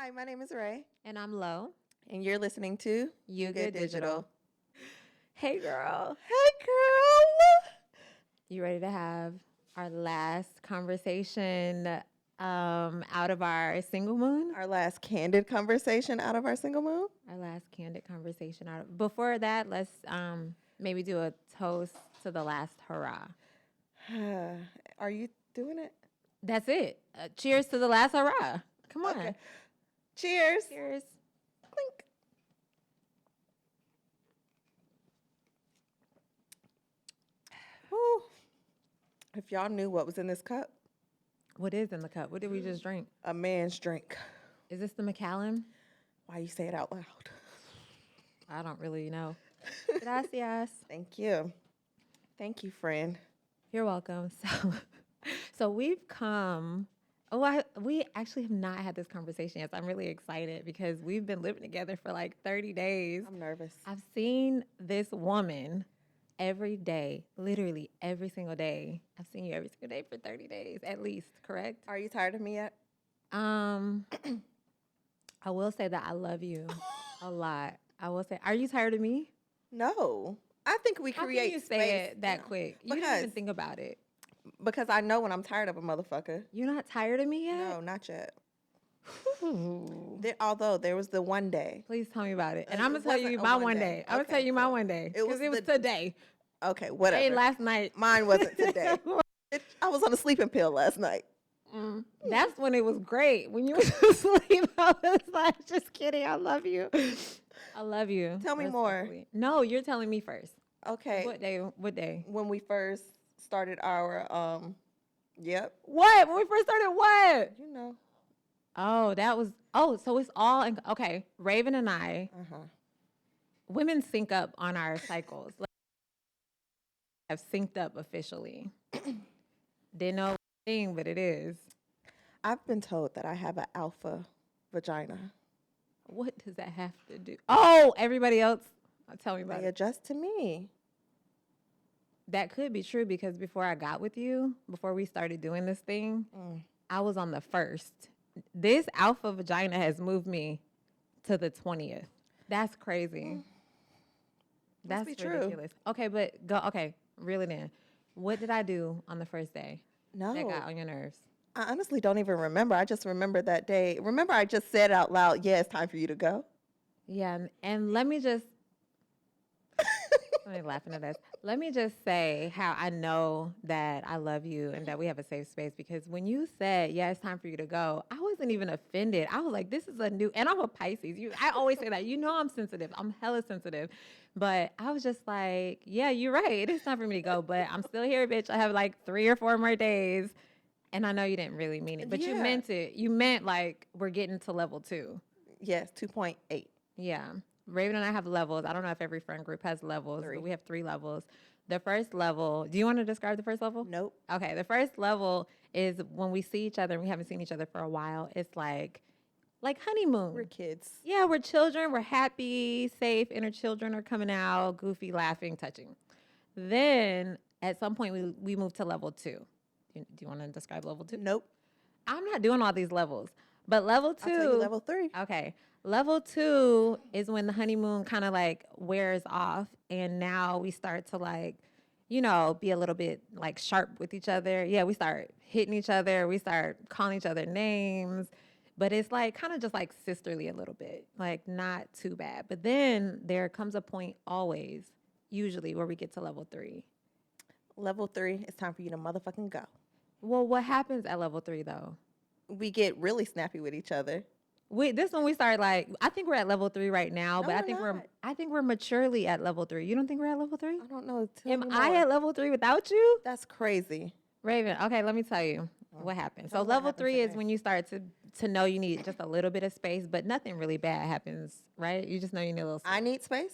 Hi, my name is Ray, And I'm Lo. and you're listening to You Good Digital. Hey, girl. Hey, girl. You ready to have our last conversation out of our single moon? Our last candid conversation out of our single moon. Our last candid conversation out of. Before that, let's maybe do a toast to the last hurrah. Are you doing it? That's it. Cheers to the last hurrah. Come on. Okay. Cheers. Cheers. Clink. Whew. If y'all knew what was in this cup, What is in the cup? What did we just drink? a man's drink. Is this the Macallan? Why you say it out loud? I don't really know. Gracias. Thank you. Thank you, friend. You're welcome. So we've come. We actually have not had this conversation yet. So I'm really excited because we've been living together for like 30 days. I'm nervous. I've seen this woman every day, literally every single day. I've seen you every single day for 30 days at least, correct? Are you tired of me yet? I will say that I love you a lot. I will say, are you tired of me? No. I think we How create can you say space, it that quick? You didn't even think about it. Because I know when I'm tired of a motherfucker. You're not tired of me yet? No, not yet. Although there was the one day. Please tell me about it. And I'm It going to tell you wasn't a my one one day. day. I'm going to Okay, tell you my cool. one day. It was Because it was the- today. Okay, whatever. Hey, last night. Mine wasn't today. I was on a sleeping pill last night. That's when it was great. When you went to sleep, I was like, just kidding. I love you. I love you. Tell me more. Respectfully. No, you're telling me first. Okay. What day? What day? When we first started our yep. What? When we first started what? You know. Oh, that was, so it's all, okay. Raven and I, women sync up on our cycles. Like, have synced up officially. Didn't know thing, but it is. I've been told that I have an alpha vagina. What does that have to do? Oh, everybody else, tell me about They it. adjust to me. That could be true because before I got with you, before we started doing this thing, I was on the first. This alpha vagina has moved me to the 20th. That's crazy. That's be true. ridiculous. Okay, but go. Okay, reel it in. What did I do on the first day No. that got on your nerves? I honestly don't even remember. I just remember that day. Remember, I just said out loud, yeah, it's time for you to go. Yeah, and let me just. I'm laughing at this. Let me just say how I know that I love you and that we have a safe space because when you said, yeah, it's time for you to go, I wasn't even offended. I was like, this is a new, and I'm a Pisces. I always say that. You know I'm sensitive. I'm hella sensitive. But I was just like, yeah, you're right. It is time for me to go, but I'm still here, bitch. I have like 3 or 4 more days. And I know you didn't really mean it, but you Yeah. meant it. You meant like we're getting to level 2. Yes, 2.8. Yeah. Raven and I have levels. I don't know if every friend group has levels, 3. but we have 3 levels. The first level, do you want to describe the first level? Nope. Okay, the first level is when we see each other and we haven't seen each other for a while. It's like honeymoon. We're kids. Yeah, we're children. We're happy, safe. Inner children are coming out, goofy, laughing, touching. Then at some point we move to level 2. Do you want to describe level 2? Nope. I'm not doing all these levels, but level 2. I'll tell you level 3. Okay. Level 2 is when the honeymoon kind of like wears off and now we start to like, be a little bit like sharp with each other. Yeah, we start hitting each other. We start calling each other names, but it's like kind of just like sisterly a little bit, like not too bad. But then there comes a point always, usually where we get to level 3. Level 3, it's time for you to motherfucking go. Well, what happens at level 3 though? We get really snappy with each other. This one we start like I think we're at level 3 right now, No, but we're I think we're maturely at level 3. You don't think we're at level 3? I don't know. Tell Am me I more. at level 3 without you? That's crazy. Raven, okay, let me tell you what happened. So Tell me what level happened 3 is today. when you start to know you need just a little bit of space, but nothing really bad happens, right? You just know you need a little space. I need space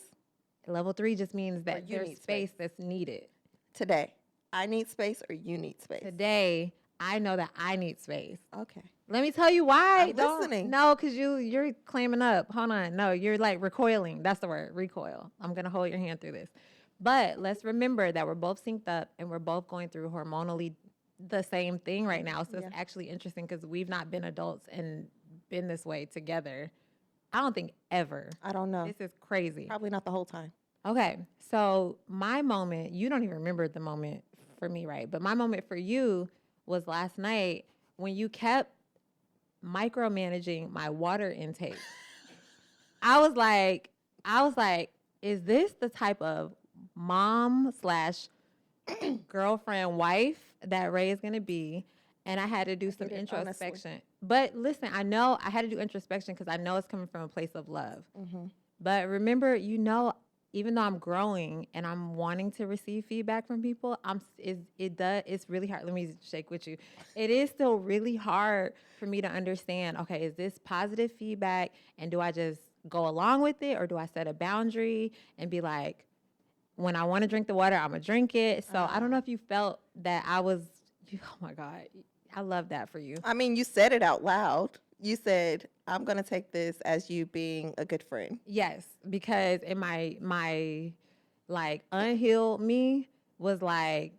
Level 3 just means that you there's need space space. that's needed. today. I need space or you need space. Today, I know that I need space. Okay. Let me tell you why. I'm listening. No, because you're claiming up. Hold on. No, you're like recoiling. That's the word, recoil. I'm going to hold your hand through this. But let's remember that we're both synced up and we're both going through hormonally the same thing right now. So it's actually interesting because we've not been adults in been this way together. I don't think ever. I don't know. This is crazy. Probably not the whole time. Okay, so my moment, you don't even remember the moment for me, right? But my moment for you was last night when you kept micromanaging my water intake. I was like, is this the type of mom slash girlfriend wife that Ray is gonna be? And I had to do some get it, honestly. introspection. But listen, I know I had to do introspection because I know it's coming from a place of love. But remember, even though I'm growing and I'm wanting to receive feedback from people, it's really hard. Let me shake with you. It is still really hard for me to understand, okay, is this positive feedback and do I just go along with it or do I set a boundary and be like, when I want to drink the water, I'm gonna drink it. So I don't know if you felt that oh my God, I love that for you. I mean, you said it out loud. You said, I'm going to take this as you being a good friend. Yes, because in my like unhealed me was like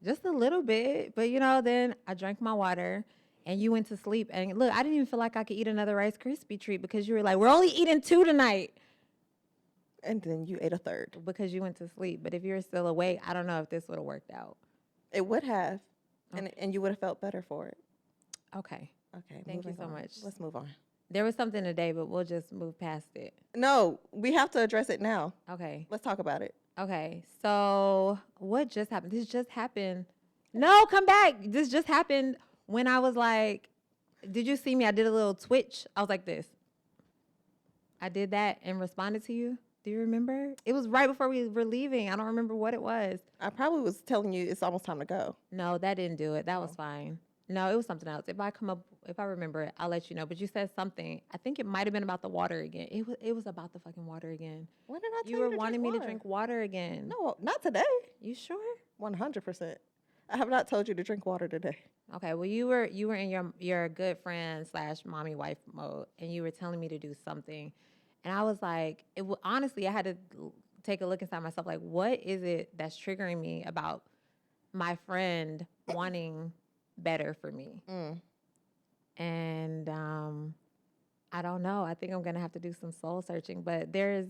just a little bit, but then I drank my water and you went to sleep and look, I didn't even feel like I could eat another Rice Krispie treat because you were like, we're only eating 2 tonight. And then you ate a third. Because you went to sleep. But if you were still awake, I don't know if this would have worked out. It would have. And you would have felt better for it. Okay. Okay. Thank you so on. much. Let's move on. There was something today, but we'll just move past it. No, we have to address it now. Okay. Let's talk about it. Okay. So what just happened? This just happened. No, come back. This just happened when I was like, did you see me? I did a little twitch. I was like this. I did that and responded to you. Do you remember? It was right before we were leaving. I don't remember what it was. I probably was telling you it's almost time to go. No, that didn't do it. That was fine. No, it was something else. If I remember it, I'll let you know. But you said something. I think it might have been about the water again. It was about the fucking water again. When did I tell You were wanting me to drink water again. No, not today. You sure? 100%. I have not told you to drink water today. Okay. Well, you were in your good friend / mommy wife mode, and you were telling me to do something, and I was like, honestly, I had to take a look inside myself. Like, what is it that's triggering me about my friend wanting better for me? And I don't know. I think I'm gonna have to do some soul searching. But there's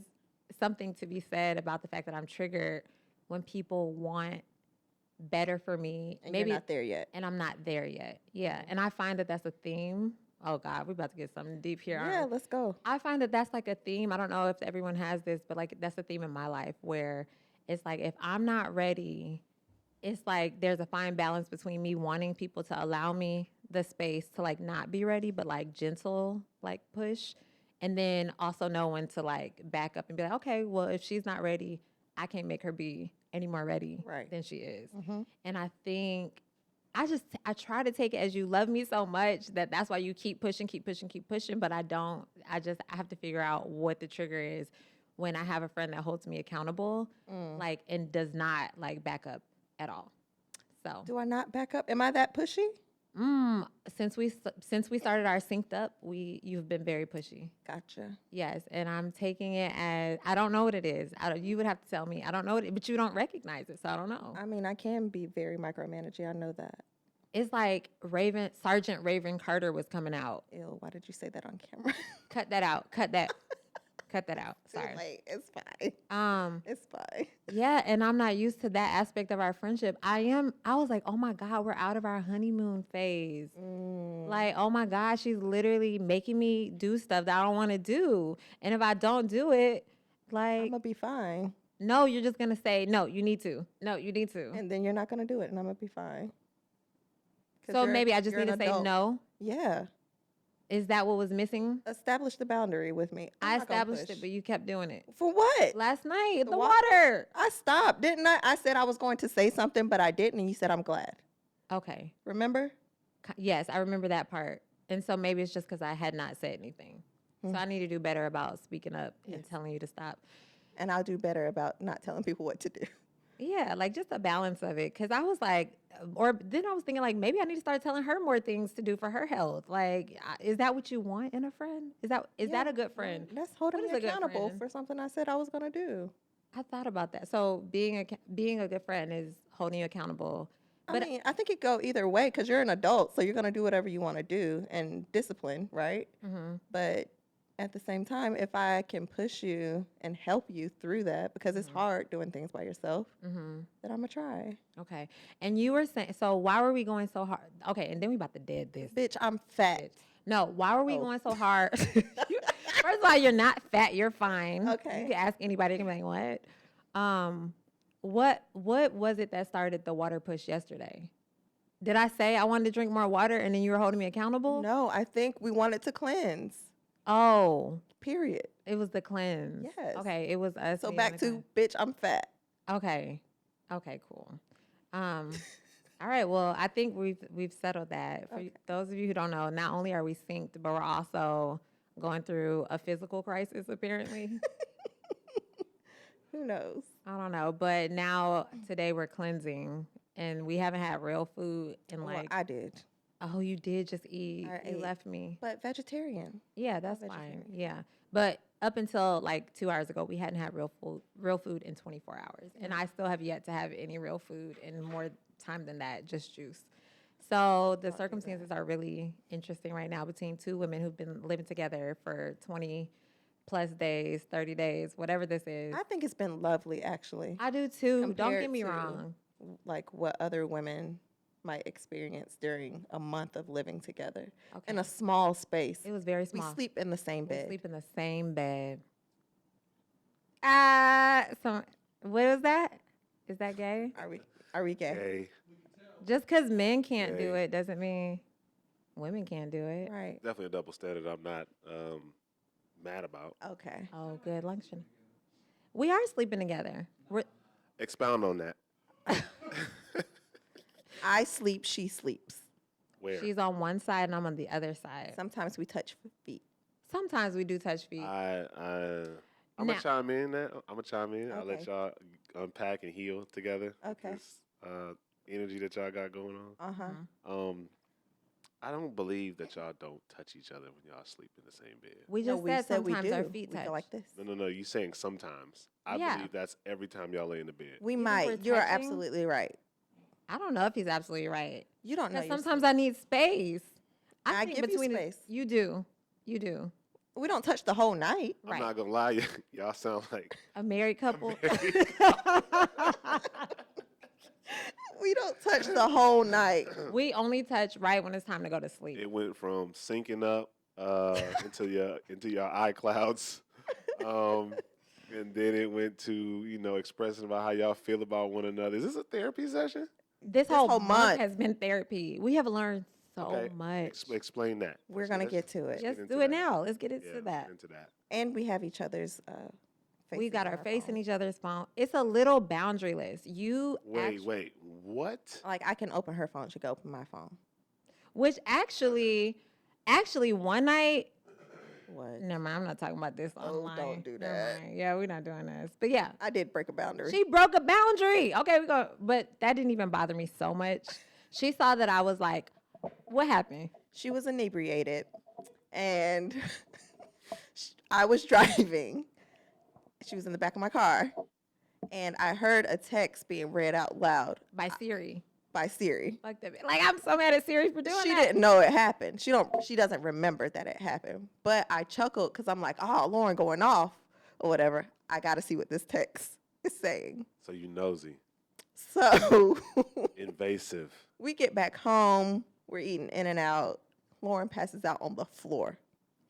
something to be said about the fact that I'm triggered when people want better for me. And maybe you're not there yet. And I'm not there yet. Yeah. And I find that that's a theme. Oh God, we're about to get something deep here. Yeah, let's go. I find that that's like a theme. I don't know if everyone has this, but like that's a theme in my life where it's like if I'm not ready, it's like there's a fine balance between me wanting people to allow me the space to like not be ready, but like gentle, like push. And then also know when to like back up and be like, okay, well, if she's not ready, I can't make her be any more ready than she is. And I think I try to take it as you love me so much that's why you keep pushing. But I have to figure out what the trigger is when I have a friend that holds me accountable, like, and does not like back up at all. So do I not back up? Am I that pushy? Since we started our synced up, you've been very pushy. Gotcha. Yes, and I'm taking it as I don't know what it is. You would have to tell me. I don't know but you don't recognize it, so I don't know. I mean, I can be very micromanaging. I know that. It's like Sergeant Raven Carter was coming out. Ew, why did you say that on camera? Cut that out. Cut that. Cut that out. Sorry. Like, it's fine. It's fine. Yeah, and I'm not used to that aspect of our friendship. I was like, oh my God, we're out of our honeymoon phase. Like, oh my God, she's literally making me do stuff that I don't want to do. And if I don't do it, like, I'm going to be fine. No, you're just going to say, no, you need to. No, you need to. And then you're not going to do it, and I'm going to be fine. So maybe I just need to say no? Yeah. Is that what was missing? Establish the boundary with me. I established it, but you kept doing it. For what? Last night, the water. I stopped, didn't I? I said I was going to say something, but I didn't, and you said I'm glad. Okay. Remember? Yes, I remember that part. And so maybe it's just because I had not said anything. So I need to do better about speaking up and telling you to stop. And I'll do better about not telling people what to do. Yeah, like just a balance of it. Because I was like, or then I was thinking like, maybe I need to start telling her more things to do for her health. Like, is that what you want in a friend? Is that a good friend? That's holding me accountable for something I said I was going to do. I thought about that. So being a good friend is holding you accountable I mean, I think it go either way because you're an adult, so you're gonna do whatever you want to do and discipline, right? But at the same time, if I can push you and help you through that, because it's hard doing things by yourself, then I'm gonna try. Okay. And you were saying, so why were we going so hard? Okay, and then we about to dead this. Bitch, I'm fat. Bitch. No, why were we Oh. going so hard? First of all, you're not fat. You're fine. Okay. You can ask anybody. They can be like, what was it that started the water push yesterday? Did I say I wanted to drink more water and then you were holding me accountable? No, I think we wanted to cleanse. Oh, Period. it was the cleanse. Yes. Okay, it was us. So being back the to cleanse. bitch, I'm fat. Okay. Okay, cool. All right, well, I think we've settled that. For those of you who don't know, not only are we synced, but we're also going through a physical crisis apparently. Who knows? I don't know, but now today we're cleansing and we haven't had real food in Well, like I did, oh, you did just eat. I You ate. left me. but vegetarian. Yeah, that's vegetarian. fine. Yeah. But up until like 2 hours ago, we hadn't had real food in 24 hours. And I still have yet to have any real food in more time than that, just juice. So the circumstances are really interesting right now between two women who've been living together for 20 plus days, 30 days, whatever this is. I think it's been lovely, actually. I do too. Don't compared get me to, wrong. Like what other women might experience during a month of living together in a small space. It was very We small. sleep in the same We bed. sleep in the same bed. So what is that? Is that gay? Are we gay? Hey, Just because men can't do it doesn't mean women can't do it. Right. definitely a double standard I'm not mad about. Okay. Oh, good luncheon. We are sleeping together. Expound on that. I sleep, she sleeps. Where? She's on one side and I'm on the other side. Sometimes we touch feet. Sometimes we do touch feet. I'm Now- gonna chime in. I'm gonna chime in. I'll let Okay. y'all unpack and heal together. Okay. This energy that y'all got going on. Uh-huh. I don't believe that y'all don't touch each other when y'all sleep in the same bed. We No, just we said said we sometimes do. our feet We touch. go like this. No. You saying sometimes. I Yeah. believe that's every time y'all lay in the bed. We think might. we're You're touching? absolutely right. I don't know if he's absolutely right. You don't know. Because sometimes I need space. I think give you between space. You do. You do. We don't touch the whole night. I'm Right. not gonna lie, y'all sound like A married couple. We don't touch the whole night. We only touch right when it's time to go to sleep. it went from syncing up into your iClouds, and then it went to expressing about how y'all feel about one another. Is this a therapy session? This whole whole month. month has been therapy. We have learned so Okay. much. Explain that. We're Let's- gonna let's- get to it. Just into do it that. now. Let's get Yeah, into let's that. get into that. And we have each other's faces We got on our face in phone. each other's phone. It's a little boundaryless. You Wait, what? Like I can open her phone, she can open my phone. which actually one night. What? Never mind. I'm not talking about this Oh, online. don't do Never that. mind. Yeah, we're not doing this. But yeah, I did break a boundary. she broke a boundary. Okay, we go. But that didn't even bother me so much. She saw that I was like, "What happened?" She was inebriated, and I was driving. She was in the back of my car, and I heard a text being read out loud By Siri. by Siri. Fuck that. Like I'm so mad at Siri for doing She that. didn't know it happened. She doesn't remember that it happened. But I chuckled because I'm like, oh, Lauren going off or whatever. I got to see what this text is saying. So you nosy, So invasive. we get back home. We're eating In and Out. Lauren passes out on the floor.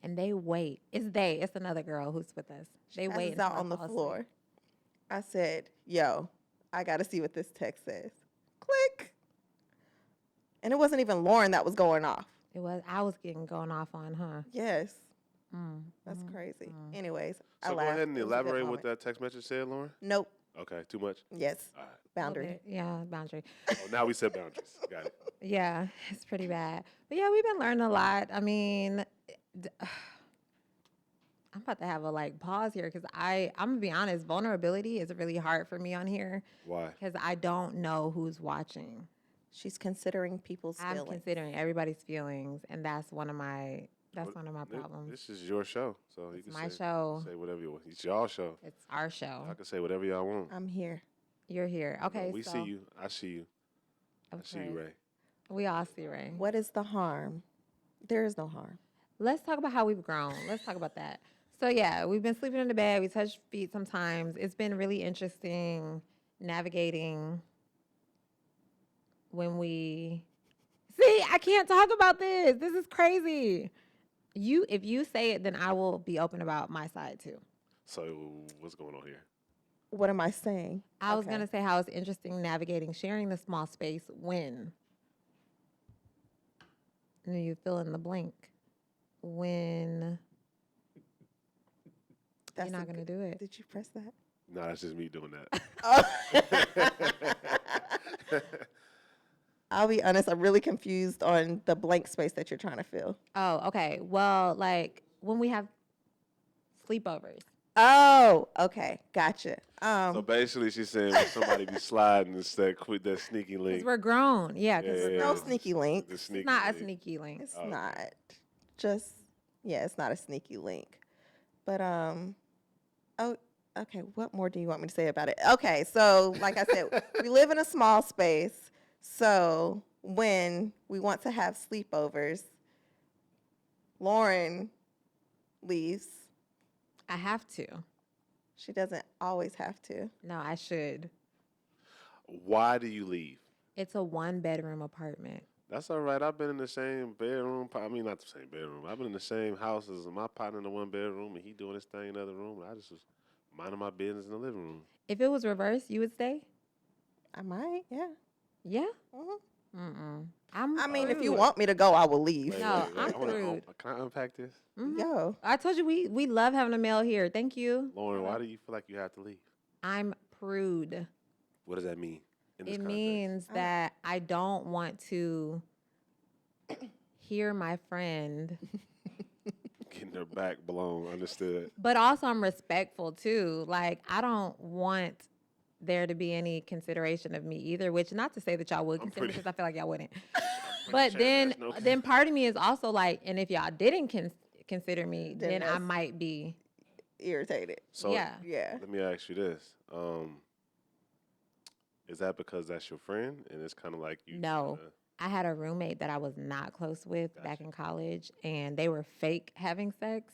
And they wait. It's another girl who's with us. They wait Passes out until I on the fall asleep. floor. I said, yo, I got to see what this text says. Click. And it wasn't even Lauren that was going off. I was going off on, huh? Yes. Mm. That's crazy. Anyways, I So go laughed. ahead and It was a good elaborate what moment. that text message said, Lauren. Nope. Okay, too much. Yes. All right. Boundary. Yeah, boundary. Oh, now we set boundaries. Got it. Yeah, it's pretty bad. But yeah, we've been learning a lot. I mean, I'm about to have a pause here because I'm gonna be honest. Vulnerability is really hard for me on here Why? because I don't know who's watching. She's considering people's I'm feelings. considering everybody's feelings, and that's one of my problems. This is your show, so you It's can my say, show. say whatever you want. It's y'all show. It's our show. I can say whatever y'all want. I'm here. You're here. Okay, we so see you. I see you. Of I see you, course. Ray. We all see Ray. What is the harm? There is no harm. Let's talk about how we've grown. Let's talk about that. So yeah, we've been sleeping in the bed. We touch feet sometimes. It's been really interesting navigating when we see. I can't talk about this. This is crazy. If you say it, then I will be open about my side too. So what's going on here? What am I saying? I was gonna say how it's interesting navigating sharing the small space when you fill in the blank. When That's you're not gonna do it. Did you press that? No, that's just me doing that. I'll be honest, I'm really confused on the blank space that you're trying to fill. Oh, okay. Well, like when we have sleepovers. Oh, okay. Gotcha. So basically, she's saying when somebody be sliding, it's that sneaky Because link. we're grown. Yeah, because Yeah, no yeah. sneaky link. The it's sneaky not a link. sneaky link. It's Okay. not. Just yeah, it's not a sneaky link. But oh, okay. What more do you want me to say about it? Okay, so like I said, we live in a small space. So when we want to have sleepovers, Lauren leaves. I have to. She doesn't always have to. No, I should. Why do you leave? It's a 1-bedroom apartment. That's all right. I've been in the same bedroom. I mean, not the same bedroom. I've been in the same house as my partner in the 1 bedroom, and he doing his thing in the other room. And I just was minding my business in the living room. If it was reversed, you would stay? I might, yeah. Yeah? Mhm. I'm I mean, if you rude. want me to go, I will leave. Wait, No, wait, wait. I'm rude. Can I unpack this? Mhm. Yo, I told you we love having a male here. Thank you. Lauren, why do you feel like you have to leave? I'm prude. What does that mean in this It context? means that I don't want to hear my friend, Getting their back blown. Understood. but also I'm respectful too. Like I don't want there to be any consideration of me either, which not to say that y'all would consider me because I feel like y'all wouldn't. But sure then there's no then part of me is also like, and if y'all didn't consider me, Then then I that's- might be. irritated. So Yeah. Yeah. let me ask you this. Is that because that's your friend and it's kind of like you? No. I had a roommate that I was not close with back in college, and they were fake having sex.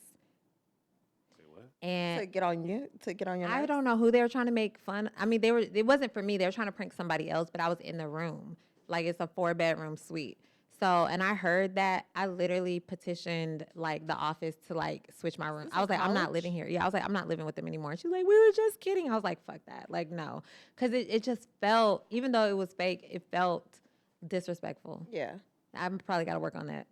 Say what? And To get on your I nerves? don't know who they were trying to make fun. I mean, it wasn't for me. They were trying to prank somebody else, but I was in the room. Like it's a 4-bedroom suite. So, and I heard that. I literally petitioned like the office to like switch my room. I was like, I'm not college? living here. Yeah, I was like, I'm not living with them anymore. And she was like, we were just kidding. I was like, fuck that. Like, no. Because it just felt, even though it was fake, it felt disrespectful. Yeah. I'm probably got to work on that.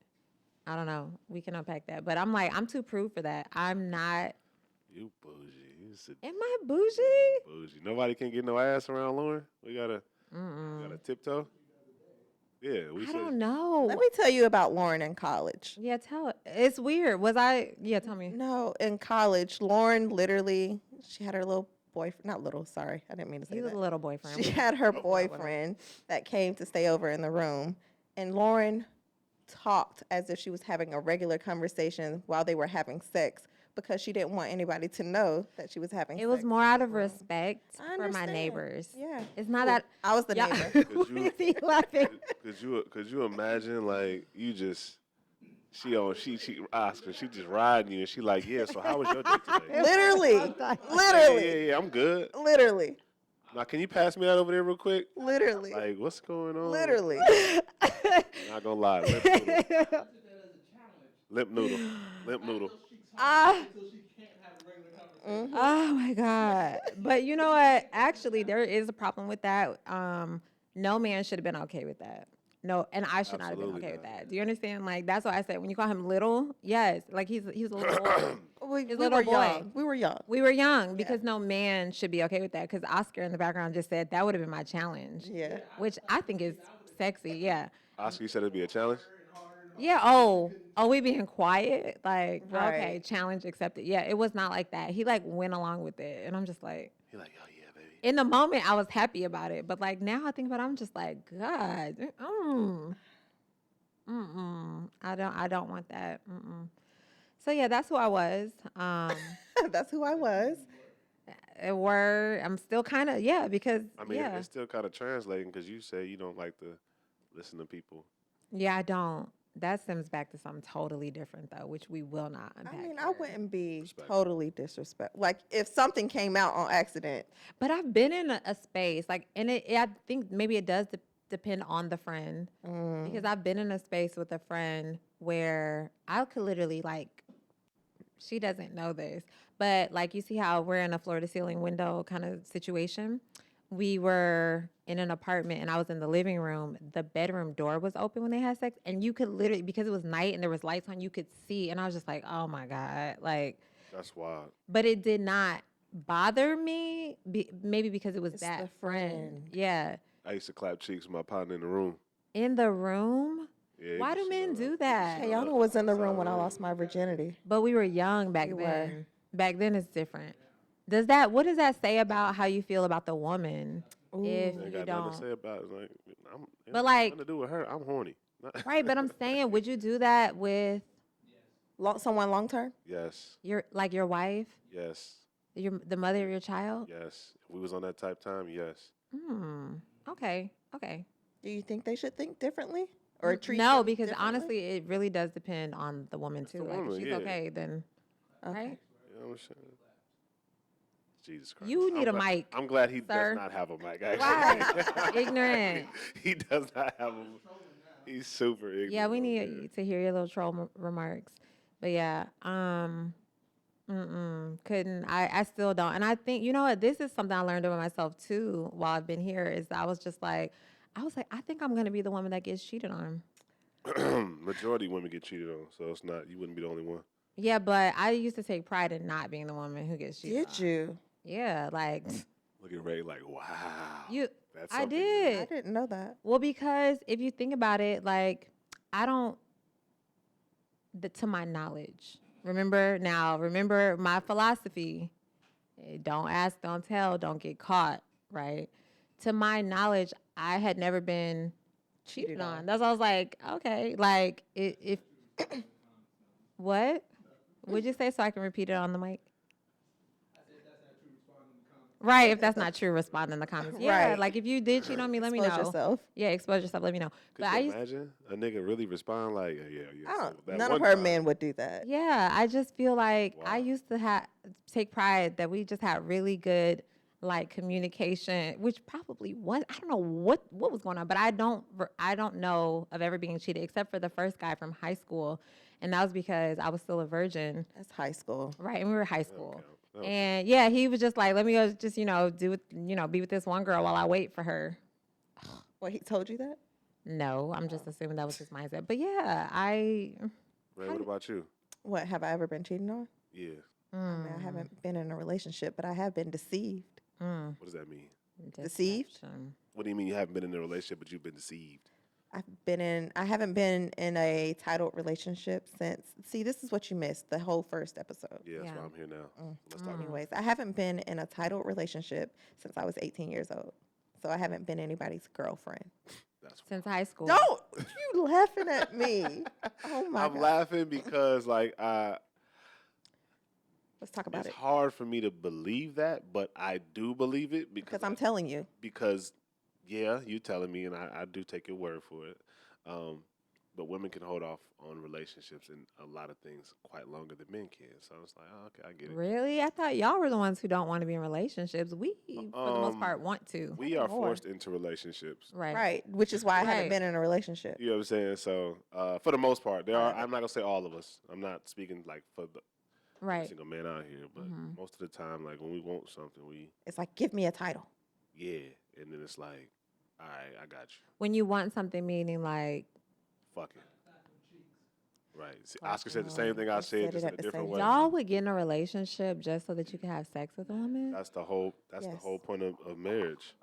I don't know. We can unpack that. But I'm like, I'm too prude for that. I'm not. You bougie. You said Am I bougie? bougie. Nobody can get no ass around Lauren. We gotta tiptoe. Yeah, we I said. don't know. Let me tell you about Lauren in college. Yeah, tell it. It's weird. Was I? Yeah, tell me. No, in college, Lauren literally, she had her little boyfriend, not little, sorry, I didn't mean to say He was that. a little boyfriend. She had her boyfriend that came to stay over in the room, and Lauren talked as if she was having a regular conversation while they were having sex because she didn't want anybody to know that she was having It sex. was more out of respect I for my understand. neighbors. Yeah. It's not that. I was the Yeah. neighbor. Who is he laughing? Could you imagine like you just she Oscar, she just riding you and she like, yeah, so how was your day today? Literally. Yeah, Literally. yeah, I'm good. Literally. Now can you pass me that over there real quick? Literally. Like, what's going on? Literally. Not gonna lie. Limp noodle. Limp noodle. Ah. Oh my God. But you know what? Actually, there is a problem with that. No man should have been okay with that. No, and I should not have been Absolutely okay with not. that. Do you understand? Like that's why I said when you call him little, yes, like he's a little boy. We little were boy. young. We were young. We were young because no man should be okay with that. Because Oscar in the background just said that would have been my challenge. Yeah. Which I think is sexy. Yeah. Oscar, you said it'd be a challenge? Yeah. Oh, we being quiet. Like, Right. okay, challenge accepted. Yeah, it was not like that. He like went along with it, and I'm just like, He like, oh yeah, baby. in the moment I was happy about it, but like now I think about it, I'm just like, God, I don't want that. So yeah, that's who I was. That's who I was. I'm still kind of because I mean, yeah. it's still kind of translating because you say you don't like the listen to people. Yeah, I don't. That stems back to something totally different, though, which we will not unpack. I mean, I here. wouldn't be Respect. totally disrespectful. Like if something came out on accident, But I've been in a space like, and I think maybe it does depend on the friend, because I've been in a space with a friend where I could literally like, she doesn't know this, but like you see how we're in a floor to ceiling window kind of situation. We were in an apartment and I was in the living room. The bedroom door was open when they had sex, and you could literally, because it was night and there was lights on, you could see. And I was just like, oh my God, like. That's wild. But it did not bother me, maybe because it was It's that the friend. friend. Yeah. I used to clap cheeks with my partner in the room. In the room? Yeah, Why do men do that? Kayana was in the room when I lost my virginity. But we were young back You were. then. Back then it's different. What does that say about how you feel about the woman? If Ain't you got nothing don't. to say about it. It's like, But like, nothing to do with her. I'm horny. right, but I'm saying, would you do that with Someone long term? Yes. your wife? Yes. The mother of your child? Yes. If we was on that type time, yes. Okay. Okay. Do you think they should think differently or treat? No, them because differently? honestly, it really does depend on the woman too. the Like woman, if she's yeah. okay, then Okay. right? You know what I'm saying? Jesus Christ. You need I'm a mic. I'm glad he sir. does not have a mic, actually. Right. Ignorant. He does not have a He's super ignorant. Yeah, we over need here. to hear your little troll remarks. But yeah, couldn't. I still don't. And I think, you know what, this is something I learned about myself too while I've been here, is I was like, I think I'm going to be the woman that gets cheated on. Majority of women get cheated on, so it's not, you wouldn't be the only one. Yeah, but I used to take pride in not being the woman who gets cheated on. Did you? Yeah, like Look at Ray like, wow. That's I something did. I didn't know that. Well, because if you think about it, like, I don't, to my knowledge, remember my philosophy, don't ask, don't tell, don't get caught, right? To my knowledge, I had never been cheated on. That's why I was like, okay, like, if what? Would you say, so I can repeat it on the mic? Right, if that's not true, respond in the comments. Yeah, Right. like if you did cheat on me, let me know. Expose yourself. Yeah, expose yourself, let me know. Could you imagine a nigga really respond like, yeah. I so don't. that None one of her time- men would do that. Yeah, I just feel like I Wow. used to take pride that we just had really good like communication, which probably was, I don't know what was going on, but I don't know of ever being cheated except for the first guy from high school, and that was because I was still a virgin. That's high school. Right, and we were high school. count. That don't And yeah, he was just like, let me go just, be with this one girl while I wait for her. Well, he told you that? No, I'm just assuming that was his mindset. But yeah, I Ray, what about you? What, have I ever been cheated on? Yeah. I mean, I haven't been in a relationship, but I have been deceived. What does that mean? Deceived? Deception. What do you mean you haven't been in a relationship, but you've been deceived? I haven't been in a titled relationship since, see, this is what you missed, the whole first episode. Yeah, that's Yeah. why I'm here now. Let's talk about Anyways, I haven't been in a titled relationship since I was 18 years old. So I haven't been anybody's girlfriend. That's Since high school. Don't! You laughing at me. Oh my I'm God. laughing because Let's talk about it's it. hard for me to believe that, but I do believe it because Because I'm telling you. yeah, you telling me, and I do take your word for it. But women can hold off on relationships and a lot of things quite longer than men can. So it's like, oh, okay, I get it. Really? I thought y'all were the ones who don't want to be in relationships. We, for the most part, want to. We are more. forced into relationships. Right. Right. Which is why I Right. haven't been in a relationship. You know what I'm saying? So for the most part, there are. I'm not gonna say all of us. I'm not speaking like for the every Right. single man out here, but most of the time, like when we want something, It's like, give me a title. yeah, and then it's like, all right, I got you. When you want something, meaning like, Fuck it. Right. See, Oscar said the same thing I They said, said just it in at a the different same way. y'all would get in a relationship just so that you could have sex with a woman? That's the whole. That's the Yes. whole point of marriage.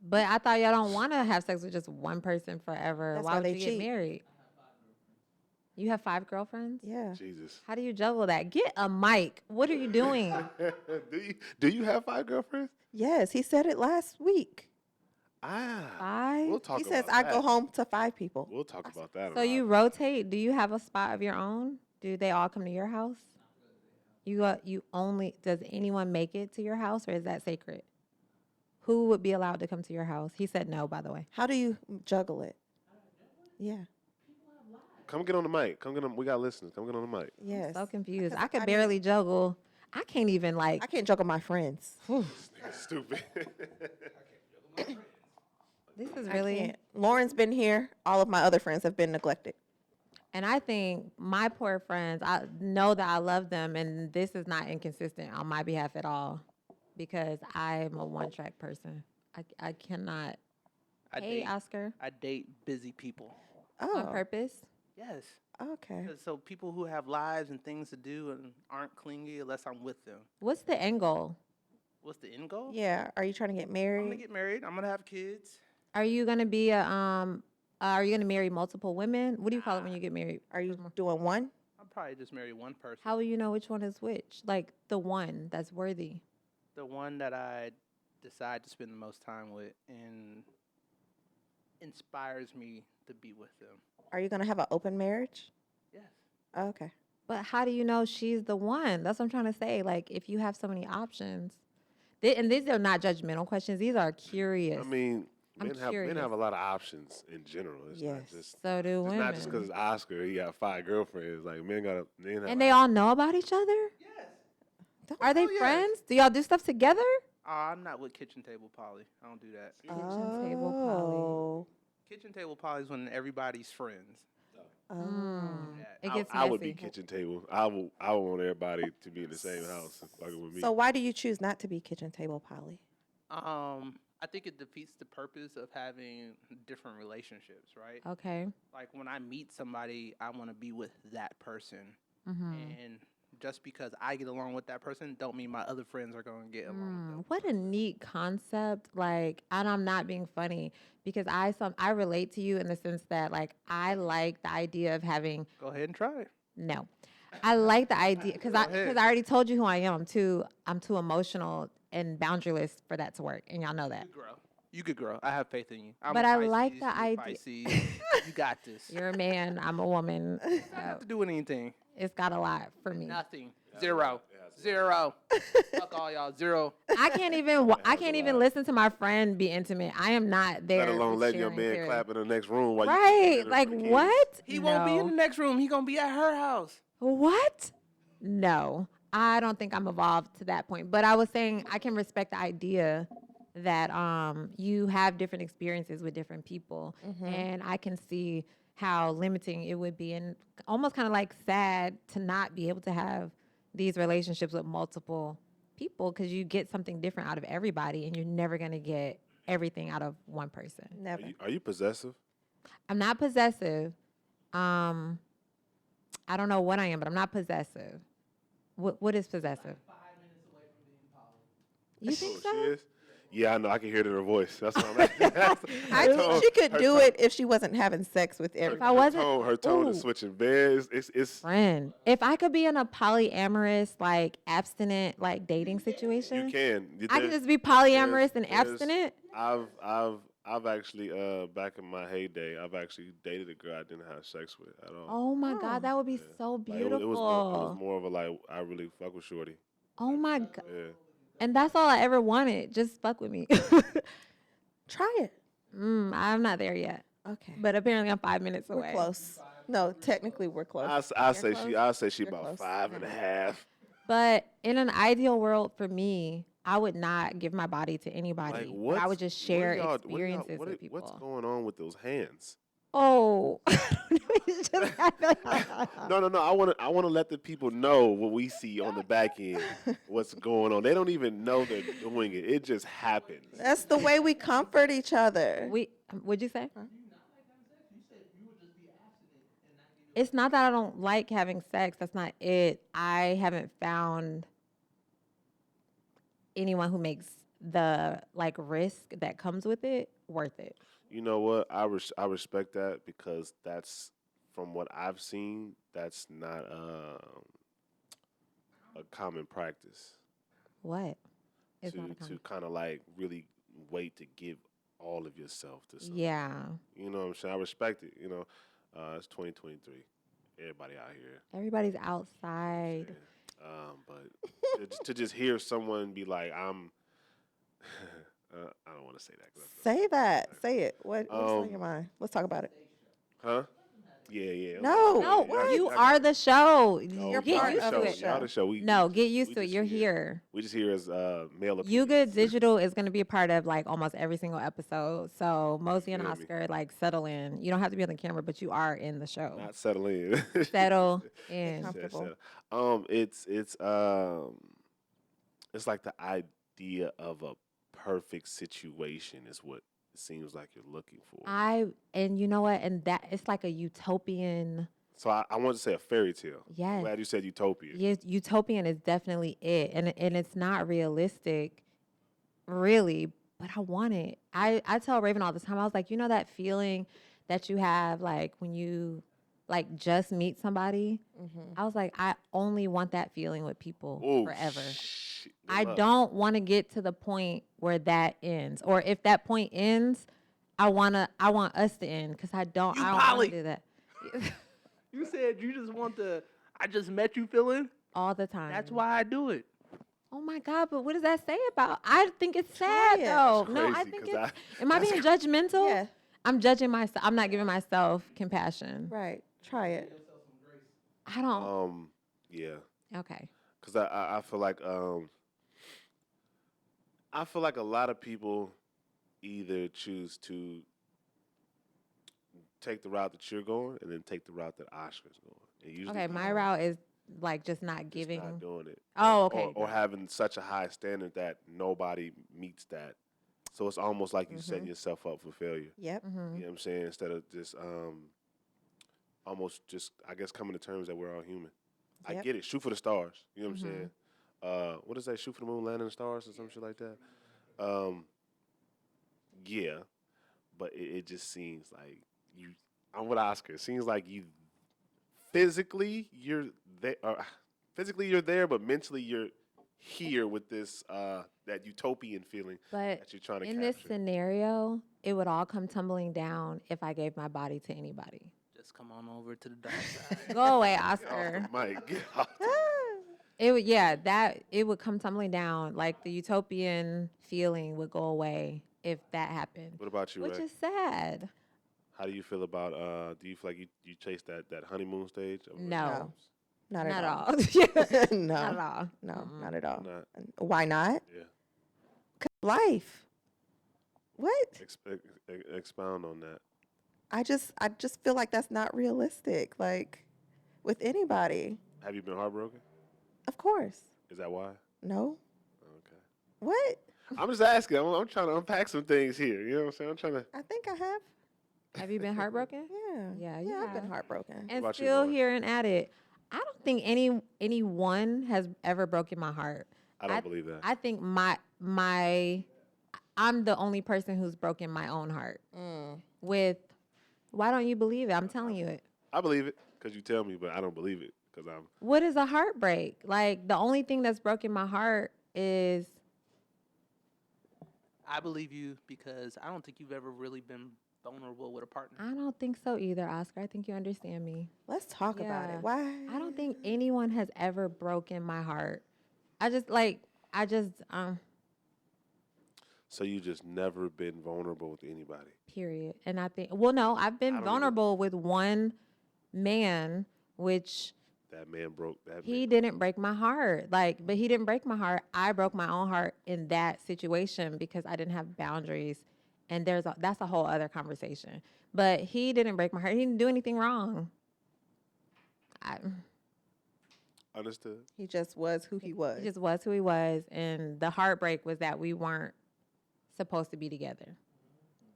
But I thought y'all don't want to have sex with just one person forever. That's Why why would they you get cheat. married? You have 5 girlfriends? Yeah. Jesus. How do you juggle that? Get a mic. What are you doing? do you have 5 girlfriends? Yes. He said it last week. Ah. 5? We'll talk He about says, I that. go home to 5 people. We'll talk about that. So you rotate. Do you have a spot of your own? Do they all come to your house? You only, does anyone make it to your house, or is that sacred? who would be allowed to come to your house? He said no, by the way. How do you juggle it? Yeah. Come get on the mic. Come get on. We got listeners. Come get on the mic. Yes. So confused. Because I could I barely juggle. I can't even like. I can't juggle my friends. This nigga's stupid. This is I really. can't. Lauren's been here. All of my other friends have been neglected. And I think my poor friends, I know that I love them, and this is not inconsistent on my behalf at all, because I'm a one-track person. I cannot. Hey, Oscar. I date busy people. Oh. On purpose. Yes. Okay. So people who have lives and things to do and aren't clingy unless I'm with them. What's the end goal? What's the end goal? Yeah. Are you trying to get I'm married? gonna get married. I'm gonna have kids. Are you gonna be a Are you gonna marry multiple women? What do you call it when you get married? Are you doing one? I'll probably just marry one person. How will you know which one is which? Like the one that's worthy. The one that I decide to spend the most time with and inspires me to be with them. Are you going to have an open marriage? Yes. Oh, okay. But how do you know she's the one? That's what I'm trying to say. Like, if you have so many options, and these are not judgmental questions. These are curious. I mean, I'm men curious. have a lot of options in general. It's not Yes. just. So do It's women. not just because it's Oscar. He got 5 girlfriends. Like men have. And they all know about each other? Yes. Are they Oh, yes. friends? Do y'all do stuff together? I'm not with kitchen table Polly. I don't do that. Kitchen table Oh. Kitchen table Polly is when everybody's friends. Oh. It gets I would be messy. kitchen table. I would want everybody to be in the same house fucking with me. So why do you choose not to be kitchen table poly? I think it defeats the purpose of having different relationships, right? Okay. Like when I meet somebody, I want to be with that person, Mm-hmm. and just because I get along with that person, don't mean my other friends are going to get along with them. What a neat concept. Like, and I'm not being funny because I relate to you in the sense that like I like the idea of having Go ahead and try it. no. I like the idea because I ahead. already told you who I am. I'm too emotional and boundaryless for that to work, and y'all know that. You grow. You could grow. I have faith in you. I'm But a I Pisces, like the you're a idea. Pisces. You got this. You You're a man. I'm a woman. don't have to do anything. It's got a lot for me. Nothing. Zero. Zero. Fuck all y'all. Zero. I can't even listen to my friend be intimate. I am not there. Let alone with letting your sharing man theory. clap in the next room while Right? you Like what? He won't be in No. the next room. He gonna be at her house. What? No, I don't think I'm evolved to that point. But I was saying I can respect the idea that you have different experiences with different people, and I can see how limiting it would be, and almost kind of like sad to not be able to have these relationships with multiple people because you get something different out of everybody, and you're never gonna get everything out of one person. Never. Are you possessive? I'm not possessive. I don't know what I am, but I'm not possessive. What is possessive? You think Oh, so? she is? Yeah, I know. I can hear it in her voice. That's what I'm asking. I think she could do it if she wasn't having sex with If everybody. I wasn't, her tone Ooh. is switching. Man, it's friend. If I could be in a polyamorous, like abstinent, like dating situation, you can. I can just be polyamorous and there's- abstinent. I've actually back in my heyday, I've actually dated a girl I didn't have sex with at all. Oh my God, that would be so Like, beautiful. it was more of a like I really fuck with shorty. Oh my God, Yeah. and that's all I ever wanted. Just fuck with me. Try it. I'm not there yet, Okay. but apparently I'm 5 minutes away. We're close. No, technically we're close. I say close. she You're about close. 5.5. But in an ideal world for me, I would not give my body to anybody. Like but what? I would just share experiences with people. What's going on with those hands? Oh, It's just- I feel like- No. I want to let the people know what we see on the back end. What's going on? They don't even know they're doing it. It just happens. That's the way we comfort each other. What'd you say? It's not that I don't like having sex. That's not it. I haven't found anyone who makes the like risk that comes with it worth it. You know what? I respect that because that's from what I've seen. That's not a common practice What? It's not a to common- kind of like really wait to give all of yourself to someone. Yeah. You know what I'm saying? I respect it. You know, it's 2023. Everybody out here. Everybody's outside. But to just hear someone be like, I don't want to say that. 'Cause Say that. Say it. What's on Um, your mind? Let's talk about it. huh? Yeah, yeah. No. No, What? you are the show. No, You're Get part used of to the it. Y'all the show. No, get we used to it. just You're here. We just here as male You opinions. Good Digital is going to be a part of like almost every single episode. So Mosey and Feel me? Oscar, like settle in. You don't have to be on the camera, but you are in the show. Not settle in. Settle Get in. comfortable. It's like the idea of a perfect situation is what it seems like you're looking for. And you know what? And that it's like a utopian. So I want to say a fairy tale. Yes. I'm glad you said utopia. Yes, utopian is definitely it, and it's not realistic, really. But I want it. I tell Raven all the time. I was like, you know that feeling that you have like when you like just meet somebody. I was like, I only want that feeling with people Oh, forever. shit. I Look. don't want to get to the point where that ends, or if that point ends, I want us to end because I don't want Polly. to do that You said you just want the I just met you feeling. all the time. That's why I do it. Oh my God, but what does that say about? I think it's sad it. though. That's No, I crazy, think 'cause it's. Am I being judgmental? Yeah. I'm judging myself. I'm not giving myself compassion. Right. Try it. I don't. Yeah. Okay. Because I feel like a lot of people either choose to take the route that you're going and then take the route that Oscar's going. And usually Okay, my route is like just not giving. not doing it. Oh, okay. Or having such a high standard that nobody meets that. So it's almost like you setting yourself up for failure. Yep. You know what I'm saying? Instead of just almost just I guess coming to terms that we're all human. I Yep. get it. Shoot for the stars. You know what I'm saying? What is that? Shoot for the moon, land in the stars, or some shit like that. Yeah, but it just seems like you. I'm with Oscar. It seems like you physically you're there. Physically you're there, but mentally you're here with this that utopian feeling But that you're trying to in capture. this scenario, it would all come tumbling down if I gave my body to anybody. Just come on over to the dark side. Go away, Get off Oscar. the mic. Get off the- It would, yeah, that it would come tumbling down. Like the utopian feeling would go away if that happened, What about you, which Ray? is sad. How do you feel about? Do you feel like you chase that honeymoon stage? Of No. Not Not at all. all. No. Not at all. No, not at all. Not. Why not? Yeah. 'Cause life. What? Expound on that. I just feel like that's not realistic. Like with anybody. Have you been heartbroken? Of course. Is that why? No. Okay. What? I'm just asking. I'm trying to unpack some things here. You know what I'm saying? I'm trying to. I think I have. Have you been heartbroken? Yeah. Yeah, you I've been have. heartbroken. And about you, still Laura? here and at it. I don't think anyone has ever broken my heart. I don't believe that. I think I'm the only person who's broken my own heart. With, why don't you believe it? I'm telling you it. I believe it because you tell me, but I don't believe it because I'm. What is a heartbreak? Like the only thing that's broken my heart is I believe you because I don't think you've ever really been vulnerable with a partner. I don't think so either, Oscar. I think you understand me. Let's talk about Yeah. it. Why? I don't think anyone has ever broken my heart. I just So you just never been vulnerable with anybody. period. And I think, well, no, I've I been don't vulnerable with one man, which That man broke that. he man. didn't break my heart. Like, but he didn't break my heart. I broke my own heart in that situation because I didn't have boundaries. And that's a whole other conversation. But he didn't break my heart. He didn't do anything wrong. Understood. He just was who he was. He just was who he was. And the heartbreak was that we weren't supposed to be together.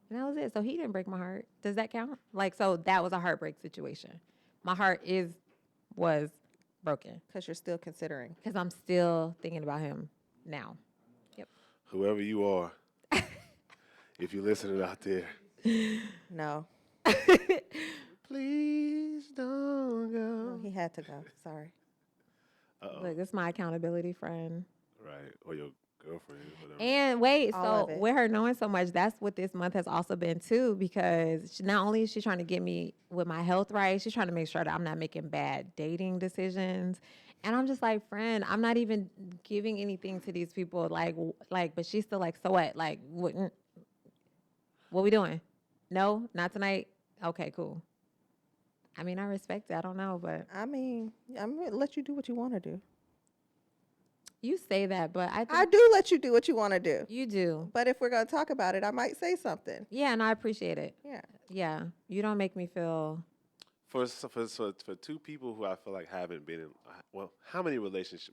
And that was it. So he didn't break my heart. Does that count? Like, so that was a heartbreak situation. My heart was broken Because you're still considering. because I'm still thinking about him now. Whoever you are, if you're listening out there, No. please don't No, go. he had to go. Sorry. Uh-oh. Look, this is my accountability friend. Right. Or your girlfriend, whatever. And wait, All so of it. with her knowing so much, that's what this month has also been too, because not only is she trying to get me with my health right, she's trying to make sure that I'm not making bad dating decisions. And I'm just like, friend, I'm not even giving anything to these people. But she's still like, so what? Like, what we doing? No, not tonight. Okay, cool. I mean, I respect it. I don't know, but I mean, I'm gonna let you do what you want to do. you say that, but I I think do let you do what you want to do. you do. But if we're gonna talk about it, I might say something. Yeah, and I appreciate it. Yeah. Yeah, you don't make me feel. For two people who I feel like haven't been in, well, how many real relationships?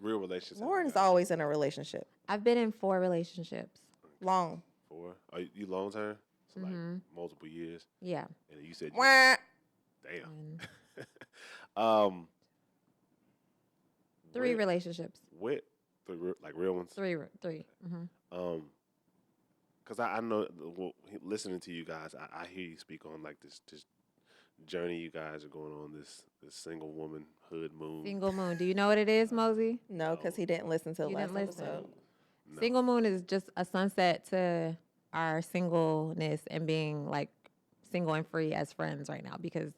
have you Lauren's got? always in a relationship. I've been in 4 relationships. Long. 4. Are you long term? So like Mhm. multiple years. Yeah. And you said, Wah. damn. And um, 3 where- relationships. What like real ones? 3. Mm-hmm. Because I know listening to you guys, I hear you speak on like this journey you guys are going on, this single womanhood moon. Single moon. Do you know what it is, Mosey? No, because he didn't listen to the You last didn't listen. episode. No. Single moon is just a sunset to our singleness and being like single and free as friends right now, because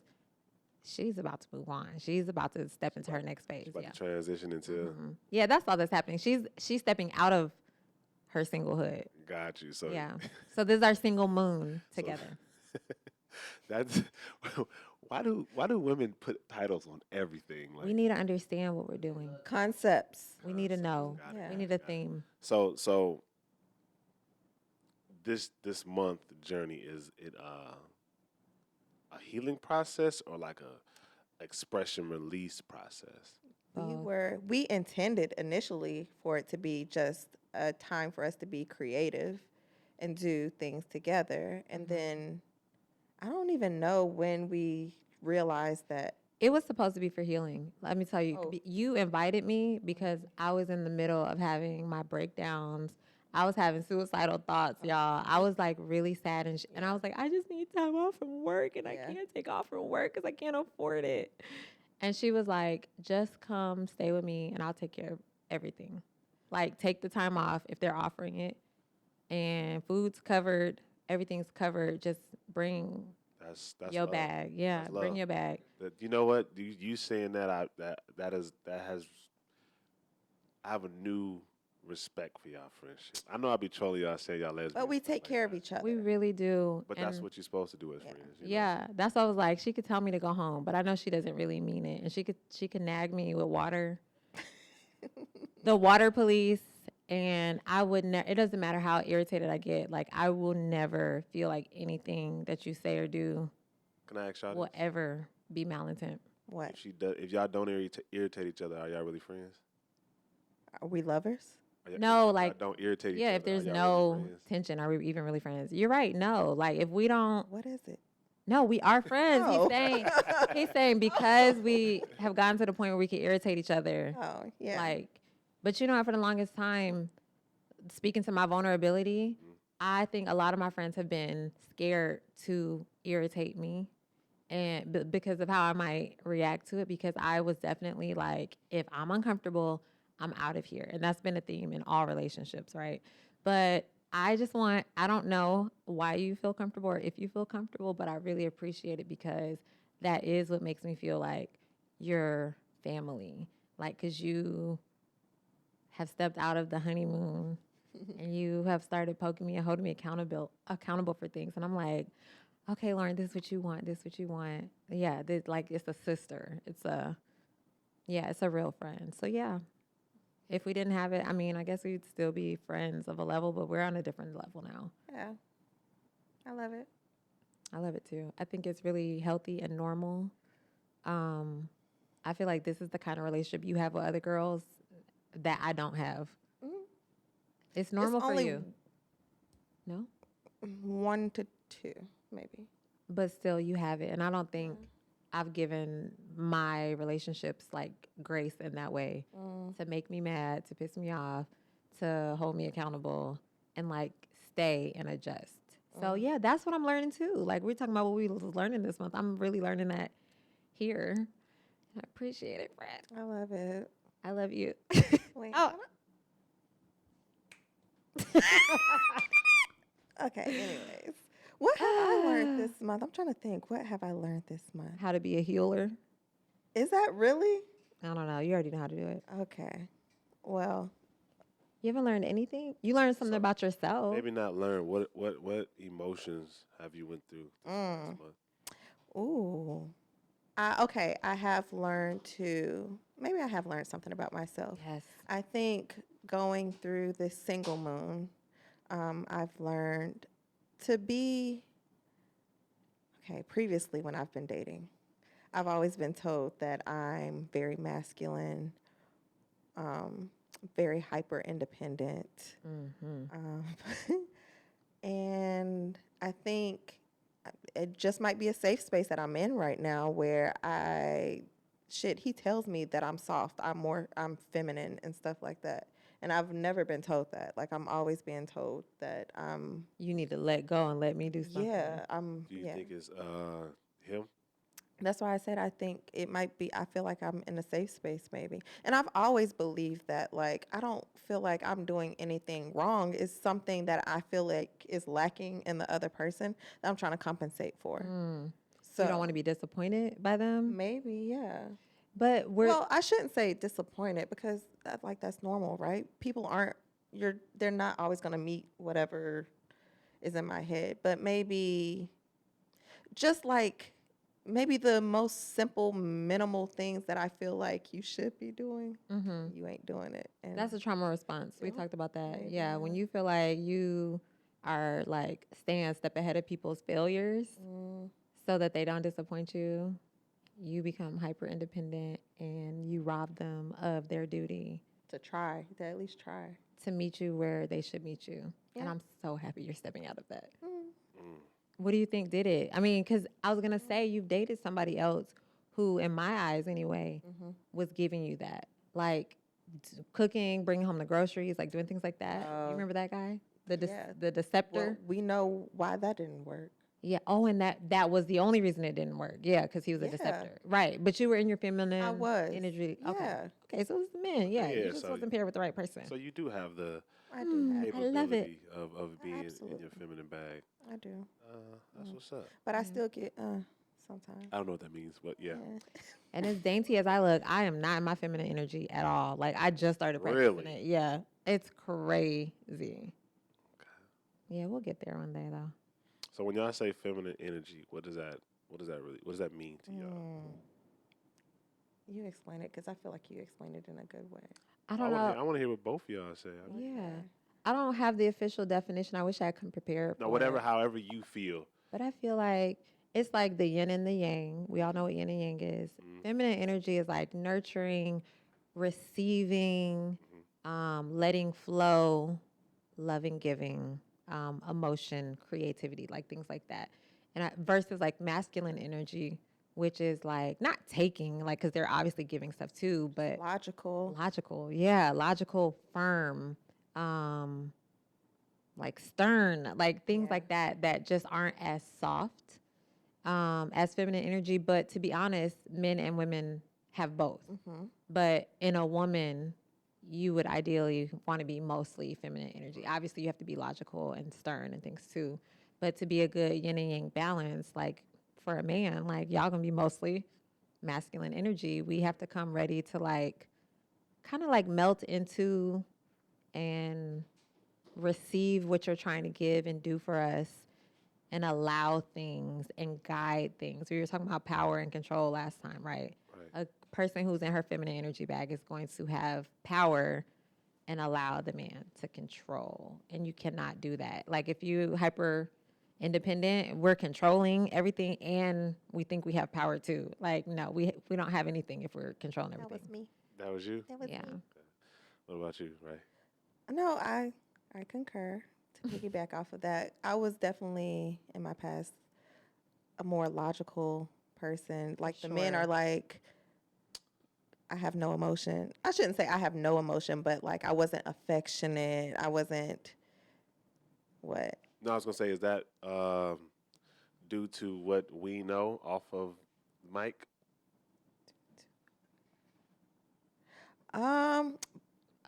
she's about to move on. She's about to step into her next phase. She's about Yeah. to transition into. Mhm. Yeah, that's all that's happening. She's stepping out of her singlehood. Got you. So Yeah. So this is our single moon together. that's why do women put titles on everything? Like We need to understand what we're doing. Concepts. We need to know. Got it, Yeah. We need a theme. so this month journey, is it a healing process or like a expression release process? We intended initially for it to be just a time for us to be creative and do things together. And then I don't even know when we realized that. It was supposed to be for healing. Let me tell you, Oh. you invited me because I was in the middle of having my breakdowns. I was having suicidal thoughts, y'all. I was like really sad, and I was like, I just need time off from work, and I Yeah. can't take off from work because I can't afford it. And she was like, just come stay with me, and I'll take care of everything. Like, take the time off if they're offering it, and food's covered, everything's covered. Just bring That's your love. bag. Yeah, That's bring love. your bag. You know what? You saying that I have a new respect for y'all friendship. I know I be trolling y'all saying y'all lesbians, But we stuff take like care of that. each other. We really do. But that's And what you're supposed to do as friends. you know? yeah, that's what I was like. She could tell me to go home, but I know she doesn't really mean it. And she could nag me with water. The water police, and I would never. It doesn't matter how irritated I get. Like, I will never feel like anything that you say or do Can I ask y'all will this? ever be malintent. What? If y'all don't irritate each other, are y'all really friends? Are we lovers? Are y'all- No, if y'all like, don't irritate each Yeah, other. if there's are y'all really no friends? tension, are we even really friends? You're right. No, like if we don't. What is it? No, we are friends. Oh. He's saying because we have gotten to the point where we can irritate each other. Oh, yeah. Like, but you know, for the longest time, speaking to my vulnerability, I think a lot of my friends have been scared to irritate me, and because of how I might react to it. Because I was definitely like, if I'm uncomfortable, I'm out of here, and that's been a theme in all relationships, right? But I don't know why you feel comfortable or if you feel comfortable, but I really appreciate it because that is what makes me feel like you're family. Like, because you have stepped out of the honeymoon and you have started poking me and holding me accountable for things. And I'm like, okay, Lauren, this is what you want. This is what you want. Yeah, it's a sister. It's a real friend. So yeah. If we didn't have it, I mean, I guess we'd still be friends of a level, but we're on a different level now. Yeah. I love it. I love it too. I think it's really healthy and normal. I feel like this is the kind of relationship you have with other girls that I don't have. Mhm. It's normal It's for only you. No? 1 to 2, maybe. But still, you have it. And I don't think I've given my relationships like grace in that way to make me mad, to piss me off, to hold me accountable, and like stay and adjust. So yeah, that's what I'm learning too. Like, we're talking about what we was learning this month. I'm really learning that here. I appreciate it, Fred. I love it. I love you. Wait. Oh. Okay, anyways. What have I learned this month? I'm trying to think. What have I learned this month? How to be a healer. Is that really? I don't know. You already know how to do it. Okay. Well, You haven't learned anything? You learned something So, about yourself. Maybe not learn. What emotions have you went through this month? ooh. I have learned maybe I have learned something about myself. Yes. I think going through this single moon, I've learned to be, okay, previously when I've been dating, I've always been told that I'm very masculine, very hyper independent. Um, and I think it just might be a safe space that I'm in right now where he tells me that I'm soft, I'm feminine and stuff like that. And I've never been told that. Like, I'm always being told that You need to let go and let me do something. Do you think it's him? That's why I said I think it might be, I feel like I'm in a safe space maybe. And I've always believed that, like, I don't feel like I'm doing anything wrong. It's something that I feel like is lacking in the other person that I'm trying to compensate for. So You don't want to be disappointed by them? maybe, yeah. But Well, I shouldn't say disappointed because that's normal, right? People they're not always going to meet whatever is in my head, but maybe just like maybe the most simple, minimal things that I feel like you should be doing, you ain't doing it. And that's a trauma response. We Yep, talked about that. maybe, Yeah, when you feel like you are like staying a step ahead of people's failures so that they don't disappoint you, you become hyper independent and you rob them of their duty to at least try. to meet you where they should meet you. And Yeah. I'm so happy you're stepping out of that. Mm. What do you think did it? I mean, because I was going to say you've dated somebody else who, in my eyes anyway, was giving you that. Like cooking, bringing home the groceries, like doing things like that. You remember that guy? Yeah. The deceptor? Well, we know why that didn't work. Yeah. Oh, and that was the only reason it didn't work. Yeah, because he was a Yeah. deceptor. Right. But you were in your feminine I was. energy. Okay. Yeah. Okay, so it was the men. Yeah. Yeah, You just so wasn't paired with the right person. So you do have the I do have I love it. capability of being in Absolutely. your feminine bag. I do. That's what's up. But I still get sometimes. I don't know what that means, but yeah. And as dainty as I look, I am not in my feminine energy at all. Like I just started practicing Really? it. Yeah. It's crazy. Yeah, we'll get there one day though. So when y'all say feminine energy, what does that mean to y'all? You explain it because I feel like you explained it in a good way. I don't know. I want to hear what both of y'all say. Yeah. I don't have the official definition. I wish I could prepare No, for whatever, it. however you feel. But I feel like it's like the yin and the yang. We all know what yin and yang is. Feminine energy is like nurturing, receiving, letting flow, loving, giving, emotion, creativity, like things like that. And versus like masculine energy, which is like not taking, like, because they're obviously giving stuff too, but Logical. yeah, logical, firm, like stern, like things like that just aren't as soft as feminine energy. But to be honest, men and women have both. But in a woman, you would ideally want to be mostly feminine energy. Obviously, you have to be logical and stern and things too. But to be a good yin and yang balance, like for a man, like y'all gonna be mostly masculine energy. We have to come ready to like kind of like melt into and receive what you're trying to give and do for us and allow things and guide things. We were talking about power and control last time, right? A person who's in her feminine energy bag is going to have power and allow the man to control. And you cannot do that. Like if you hyper independent, we're controlling everything and we think we have power too. Like no, we don't have anything if we're controlling everything. That was me. That was you? That was Yeah. me. What about you, right? No, I concur. To piggyback off of that, I was definitely in my past a more logical person. Like the men are like, I have no emotion. I shouldn't say I have no emotion, but like I wasn't affectionate. I wasn't what? No, I was gonna say, is that due to what we know off of Mike?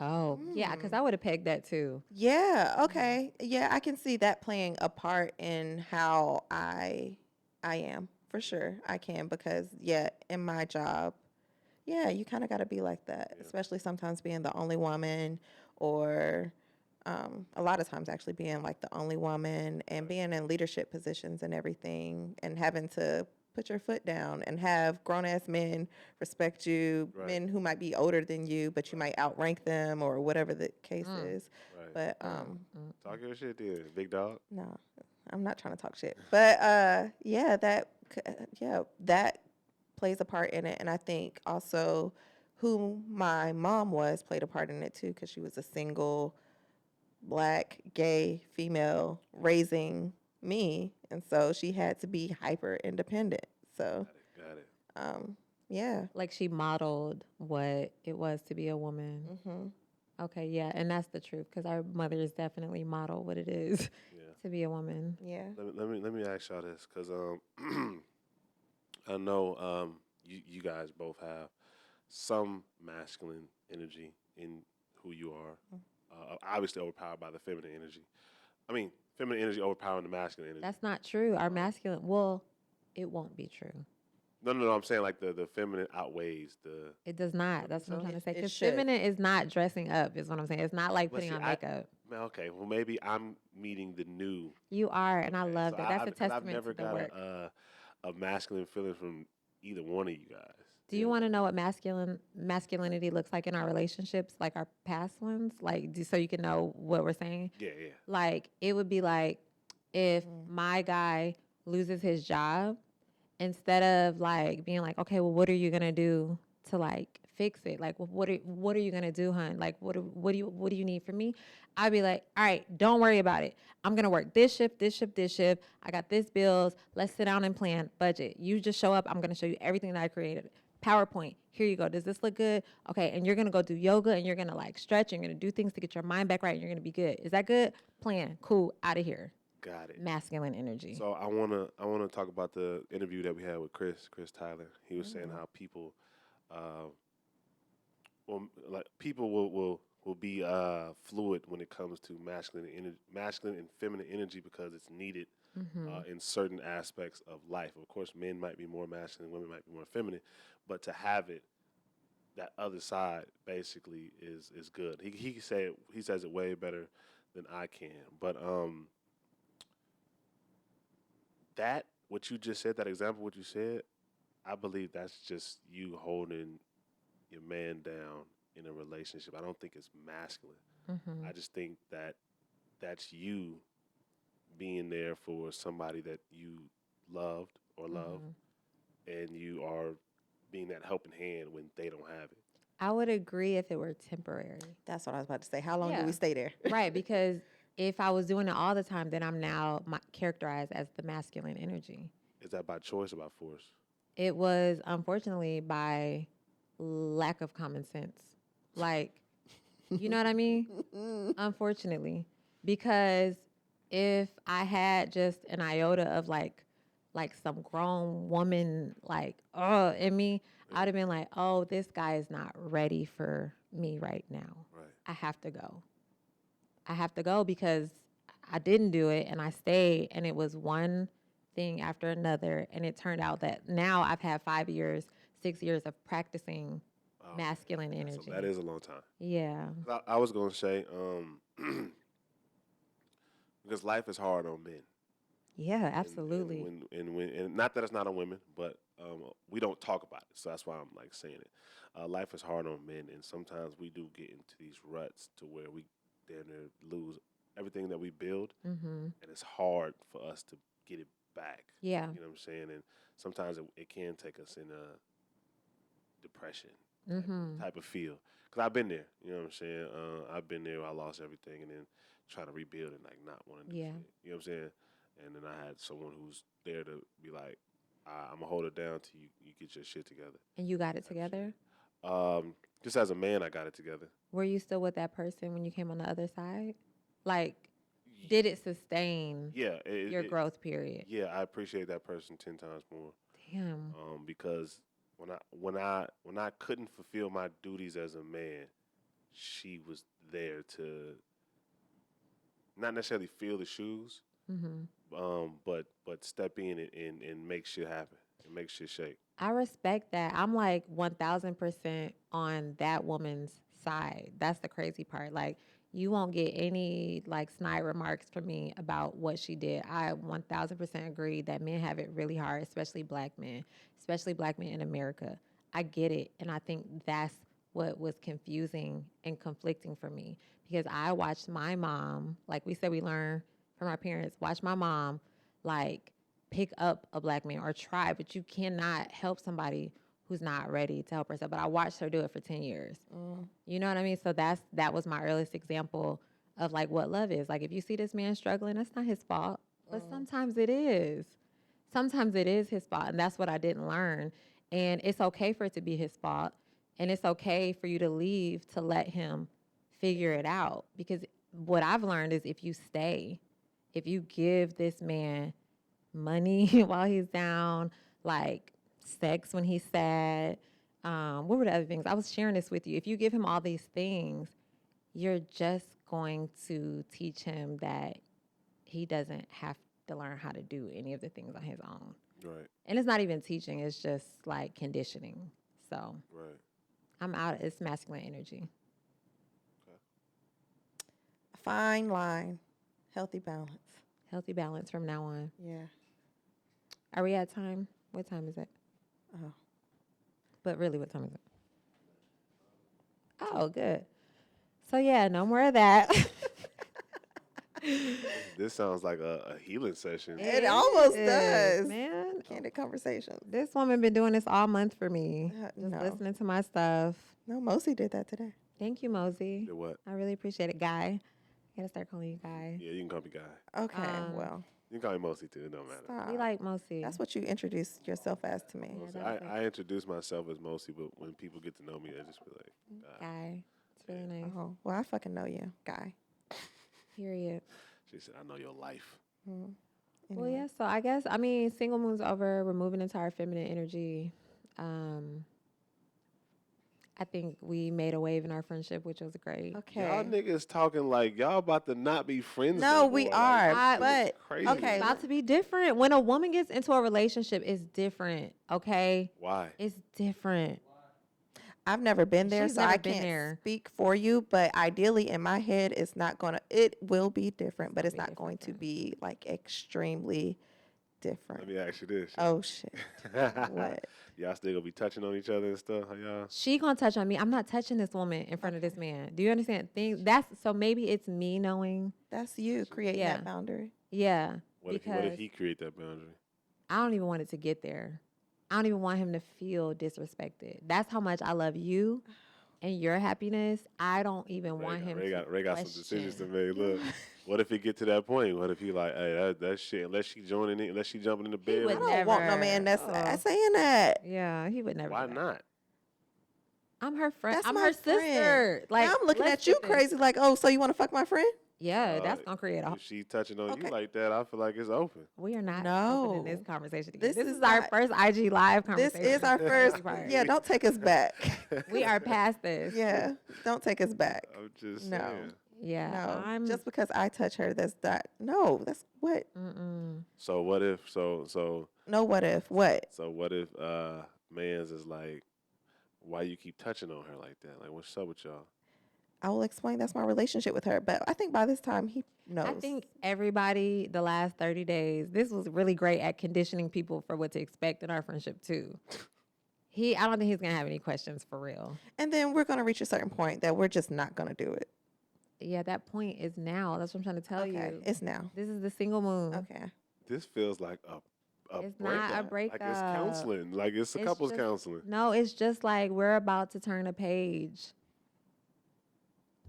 Oh, yeah, because I would have pegged that too. Yeah, okay. Yeah, I can see that playing a part in how I am. For sure. I can because yeah, in my job, yeah, you kind of got to be like that, Yeah. especially sometimes being the only woman or a lot of times actually being like the only woman and being in leadership positions and everything and having to put your foot down and have grown ass men respect you, Right. men who might be older than you, but you might outrank them or whatever the case is. Right. But Talk your shit, then, big dog. no, I'm not trying to talk shit. But yeah, that plays a part in it, and I think also who my mom was played a part in it too, because she was a single black gay female raising me, and so she had to be hyper independent. So Got it. yeah. Like she modeled what it was to be a woman. Hmm. Okay, yeah, and that's the truth because our mothers definitely model what it is Yeah. to be a woman. Yeah. Let me ask y'all this, cause I know you guys both have some masculine energy in who you are. Obviously overpowered by the feminine energy. I mean, feminine energy overpowering the masculine energy. That's not true. Our masculine, well, it won't be true. No. I'm saying like the feminine outweighs the. It does not. That's what I'm So? trying to say. It Because should. feminine is not dressing up, is what I'm saying. It's not like But putting see, on makeup. okay, well maybe I'm meeting the new. You are, and I Okay, love so that. That's a 'cause I've testament never to the got work. a masculine feeling from either one of you guys. Do you want to know what masculinity looks like in our relationships, like our past ones, like so you can know what we're saying? Yeah. Like it would be like if my guy loses his job, instead of like being like, okay, well, what are you gonna do to like fix it? Like, what are you gonna do, hun? Like, what do you need from me? I'd be like, all right, don't worry about it. I'm gonna work this shift, this shift, this shift. I got this bills. Let's sit down and plan budget. You just show up. I'm gonna show you everything that I created. PowerPoint. Here you go. Does this look good? Okay, and you're gonna go do yoga and you're gonna like stretch. And you're gonna do things to get your mind back right. And you're gonna be good. Is that good? Plan. Cool. Out of here. Got it. Masculine energy. So I wanna talk about the interview that we had with Chris Tyler. He was saying how people, like people will be fluid when it comes to masculine and feminine energy because it's needed in certain aspects of life. Of course, men might be more masculine, women might be more feminine, but to have it, that other side basically is good. He says it way better than I can, but that what you just said, that example, what you said, I believe that's just you holding your man down in a relationship. I don't think it's masculine. I just think that that's you being there for somebody that you loved or love, and you are being that helping hand when they don't have it. I would agree if it were temporary. That's what I was about to say. How long do Yeah. we stay there? Right, because if I was doing it all the time, then I'm now characterized as the masculine energy. Is that by choice or by force? It was unfortunately by lack of common sense. Like, you know what I mean? Unfortunately, because if I had just an iota of like some grown woman like in me, I'd have been like, oh, this guy is not ready for me right now. Right. I have to go. I have to go because I didn't do it and I stayed, and it was one thing after another, and it turned out that now I've had 5 years, 6 years of practicing masculine energy. So that is a long time. Yeah. I was gonna say, because life is hard on men. Yeah, absolutely. And not that it's not on women, but we don't talk about it. So that's why I'm like saying it. Life is hard on men, and sometimes we do get into these ruts to where we damn near lose everything that we build, and it's hard for us to get it back. Yeah. You know what I'm saying? And sometimes it can take us in a depression type of feel. Because I've been there. You know what I'm saying? I've been there. I lost everything, and then trying to rebuild and like not want to do Yeah. shit. You know what I'm saying? And then I had someone who's there to be like, I'm gonna hold it down till you get your shit together. And you got it together? Just as a man, I got it together. Were you still with that person when you came on the other side? Like, did it sustain your growth period? Yeah, I appreciate that person 10 times more. Damn. Because when I couldn't fulfill my duties as a man, she was there to not necessarily fill the shoes, but step in and make shit happen and make shit shake. I respect that. I'm like 1000% on that woman's side. That's the crazy part. Like, you won't get any like snide remarks from me about what she did. I 1000% agree that men have it really hard, especially black men in America. I get it. And I think that's what was confusing and conflicting for me because I watched my mom, like we said, we learn from our parents, watch my mom like pick up a black man or try, but you cannot help somebody who's not ready to help herself. But I watched her do it for 10 years. You know what I mean? So that was my earliest example of like what love is. Like if you see this man struggling, that's not his fault. But sometimes it is. Sometimes it is his fault. And that's what I didn't learn. And it's okay for it to be his fault. And it's okay for you to leave to let him figure it out. Because what I've learned is if you stay, if you give this man money while he's down, like sex when he's sad. What were the other things? I was sharing this with you. If you give him all these things, you're just going to teach him that he doesn't have to learn how to do any of the things on his own. Right. And it's not even teaching, it's just like conditioning. So Right. I'm out. It's masculine energy. Fine line. Healthy balance. Healthy balance from now on. Yeah. Are we at time? What time is it? Oh. But really, what time is it? Oh, good. So yeah, no more of that. This sounds like a healing session. It almost is, does. man. Candid conversations. This woman been doing this all month for me. Just No. listening to my stuff. No, Mosey did that today. Thank you, Mosey. Did what? I really appreciate it, Guy. I gotta start calling you Guy. Yeah, you can call me Guy. Okay, well. You can call me Mosey too. It don't matter. Stop. We like Mosey. That's what you introduced yourself as to me. Yeah, Mosey. that was I introduce myself as Mosey, but when people get to know me, I just be like, Guy. It's really nice. Oh, well, I fucking know you, guy. Period. She said, I know your life. Well, yeah, so I guess, I mean, single moon's over. We're moving into our feminine energy. I think we made a wave in our friendship, which was great. Okay. Y'all niggas talking like y'all about to not be friends. No, no we more. are. Like, But crazy. okay, It's about to be different. When a woman gets into a relationship, it's different, okay? Why? It's different. I've never been there, She's so never I been can't there. speak for you. But ideally, in my head, it's not gonna. It will be different, but it's not going to be like extremely different. Let me ask you this. Oh shit! What? Y'all still gonna be touching on each other and stuff? How y'all? She gonna touch on me. I'm not touching this woman in front of this man. Do you understand? That's so maybe it's me knowing. That's you creating Yeah. that boundary. Yeah. What if he create that boundary? I don't even want it to get there. I don't even want him to feel disrespected. That's how much I love you and your happiness. I don't even want him Ray to got some decisions to question. make. Look, what if it get to that point? What if he like, hey, that shit? Unless she jumping in the bed. would I don't want no Never. man that's Oh. saying that. Yeah, he would never. Why do that. not? I'm her friend. That's I'm my her friend. sister. Like Now I'm looking let's at you get this. crazy, like, oh, so you want to fuck my friend? Yeah, that's gonna create a. If she touching on Okay. you like that, I feel like it's open. We are not No. opening this conversation again. This This is is our not- first IG live This conversation. is our first. Right. Yeah, don't take us back. We are past this. Yeah, don't take us back. I'm just No. saying. Yeah. No, I'm just because I touch her, that's that. No, that's what. So what if so No, what if? What? what if man's is like, why you keep touching on her like that? Like what's up with y'all? I will explain. That's my relationship with her. But I think by this time he knows. I think everybody the last 30 days, this was really great at conditioning people for what to expect in our friendship too. I don't think he's gonna have any questions for real. And then we're gonna reach a certain point that we're just not gonna do it. Yeah, that point is now. That's what I'm trying to tell Okay, you. it's now. This is the single moon. Okay. This feels like a It's not a breakup. Like it's breakup. counseling. Like it's a It's couples just- counseling. No, it's just like we're about to turn a page.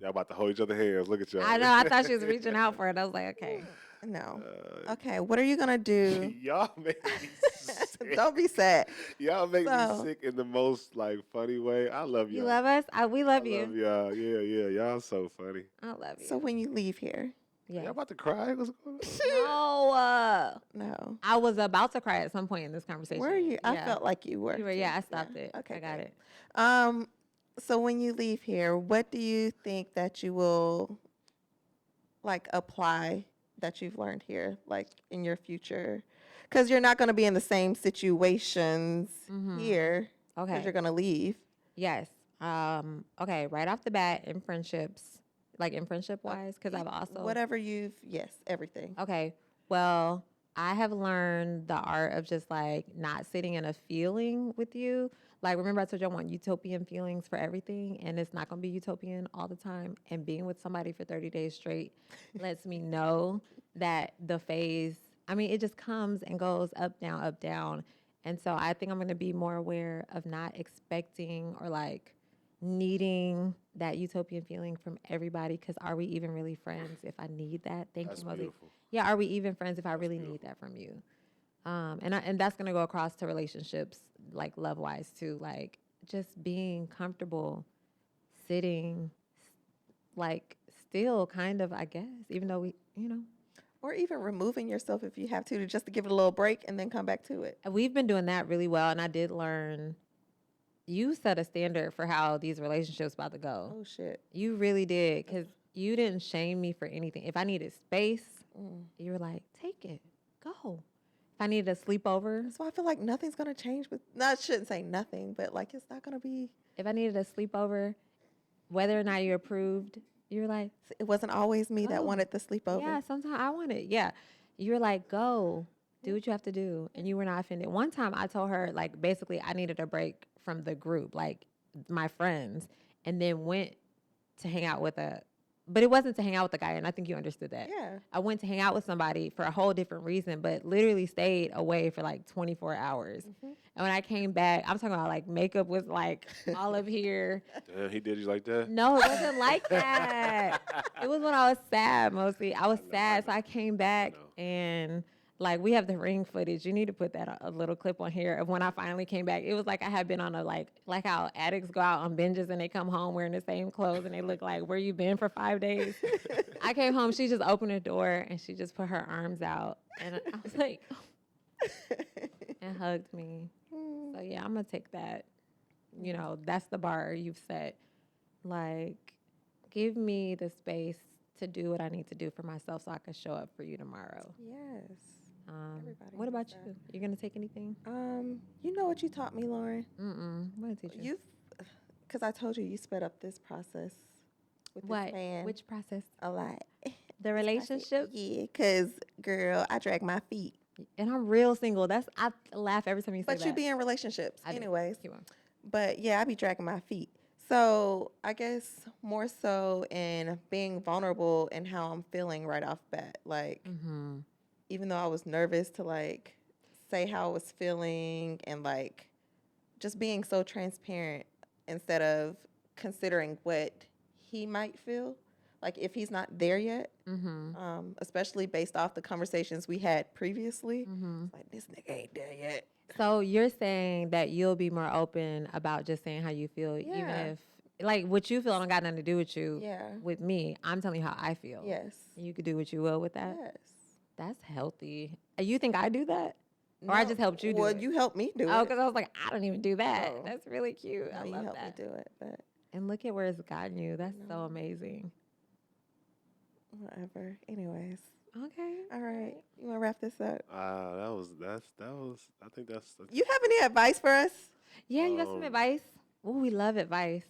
Y'all about to hold each other hands. Look at y'all. I know. I thought she was reaching out for it. I was like, okay. No. Okay. What are you gonna do? Y'all make me sick. Don't be sad. Y'all make So- me sick in the most like funny way. I love y'all. You love us? We love I you. love y'all. Yeah. Y'all so funny. I love you. So when you leave here, yeah. Y'all about to cry? What's going on? No. no. I was about to cry at some point in this conversation. Where are you? I Yeah. felt like you were. You were, too. yeah, I stopped it. Okay. I got good. it. So when you leave here, what do you think that you will like apply that you've learned here, like in your future? Because you're not going to be in the same situations here because Okay. you're going to leave. Yes. Okay. Right off the bat, in friendships, like in friendship wise, because I've also. Whatever you've, yes, everything. Okay. Well, I have learned the art of just like not sitting in a feeling with you. Like, remember I told you I want utopian feelings for everything, and it's not going to be utopian all the time. And being with somebody for 30 days straight lets me know that the phase, I mean, it just comes and goes up, down, up, down. And so I think I'm going to be more aware of not expecting or like needing that utopian feeling from everybody, because are we even really friends if I need that? Thank That's you, Mosey. beautiful. Yeah, are we even friends if I really beautiful. need that from you? And that's gonna go across to relationships, like love wise too. Like just being comfortable, sitting, like still kind of, I guess, even though we, Or even removing yourself if you have to just to give it a little break and then come back to it. we've been doing that really well. And I did learn. You set a standard for how these relationships about to go. Oh, shit. You really did, because you didn't shame me for anything. If I needed space, you were like, take it, go. If I needed a sleepover, So I feel like nothing's going to change with, no, I shouldn't say nothing, but like it's not going to be, if I needed a sleepover, whether or not you approved, you were like, it wasn't always me that Go. wanted the sleepover. yeah, sometimes I want it. Yeah. You were like, go, do what you have to do. And you were not offended. One time I told her, like, basically, I needed a break from the group, like my friends, and then went to hang out with but it wasn't to hang out with the guy. And I think you understood that. Yeah. I went to hang out with somebody for a whole different reason, but literally stayed away for like 24 hours. And when I came back, I'm talking about like makeup was like all up here. Damn, he did you like that? No, it wasn't like that. It was when I was sad mostly. I was sad, so I came back and like we have the ring footage. You need to put that a little clip on here of when I finally came back. It was like I had been on a like how addicts go out on binges and they come home wearing the same clothes and they look like, where you been for 5 days? I came home, she just opened the door and she just put her arms out and I was like, and hugged me. So yeah, I'm gonna take that. You know, that's the bar you've set. Like, give me the space to do what I need to do for myself so I can show up for you tomorrow. Yes. Everybody What about needs you? You gonna take anything? You know what you taught me, Lauren? What did I teach you? Because I told you sped up this process with What? this man Which process? a lot. The relationship? Yeah, because, girl, I drag my feet. And I'm real single. I laugh every time you say But that. you be in relationships I do. anyways. Keep on. But, yeah, I be dragging my feet. So I guess more so in being vulnerable and how I'm feeling right off bat. Like, even though I was nervous to, like, say how I was feeling and, like, just being so transparent instead of considering what he might feel. Like, if he's not there yet, especially based off the conversations we had previously, it's like, this nigga ain't there yet. So you're saying that you'll be more open about just saying how you feel, even Yeah. if, like, what you feel don't got nothing to do with you. Yeah. With me, I'm telling you how I feel. Yes. And you could do what you will with that. Yes. That's healthy. You think I do that? Or I just helped you do well, it? you helped me do Oh, it. because I was like, I don't even do that. Oh. That's really cute. No, I you love helped that. me do it, but And look at where it's gotten you. That's so amazing. whatever. Anyways. Okay. All right. You want to wrap this up? That was. I think that's You have any advice for us? Yeah, you got some advice? Oh, we love advice.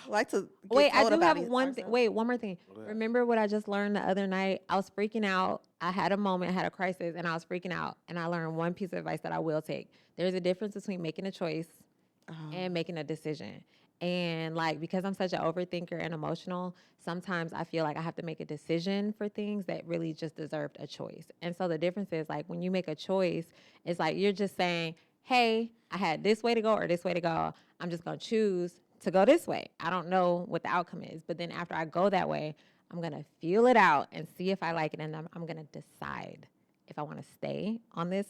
I like to get Wait, I told do about have it one thing. ourselves. Wait, one more thing. What? Remember what I just learned the other night? I was freaking out. I had a moment, I had a crisis, and I was freaking out. And I learned one piece of advice that I will take. There's a difference between making a choice and making a decision. And like, because I'm such an overthinker and emotional, sometimes I feel like I have to make a decision for things that really just deserved a choice. And so the difference is like when you make a choice, it's like you're just saying, hey, I had this way to go or this way to go. I'm just going to choose to go this way. I don't know what the outcome is. But then after I go that way, I'm going to feel it out and see if I like it. And I'm going to decide if I want to stay on this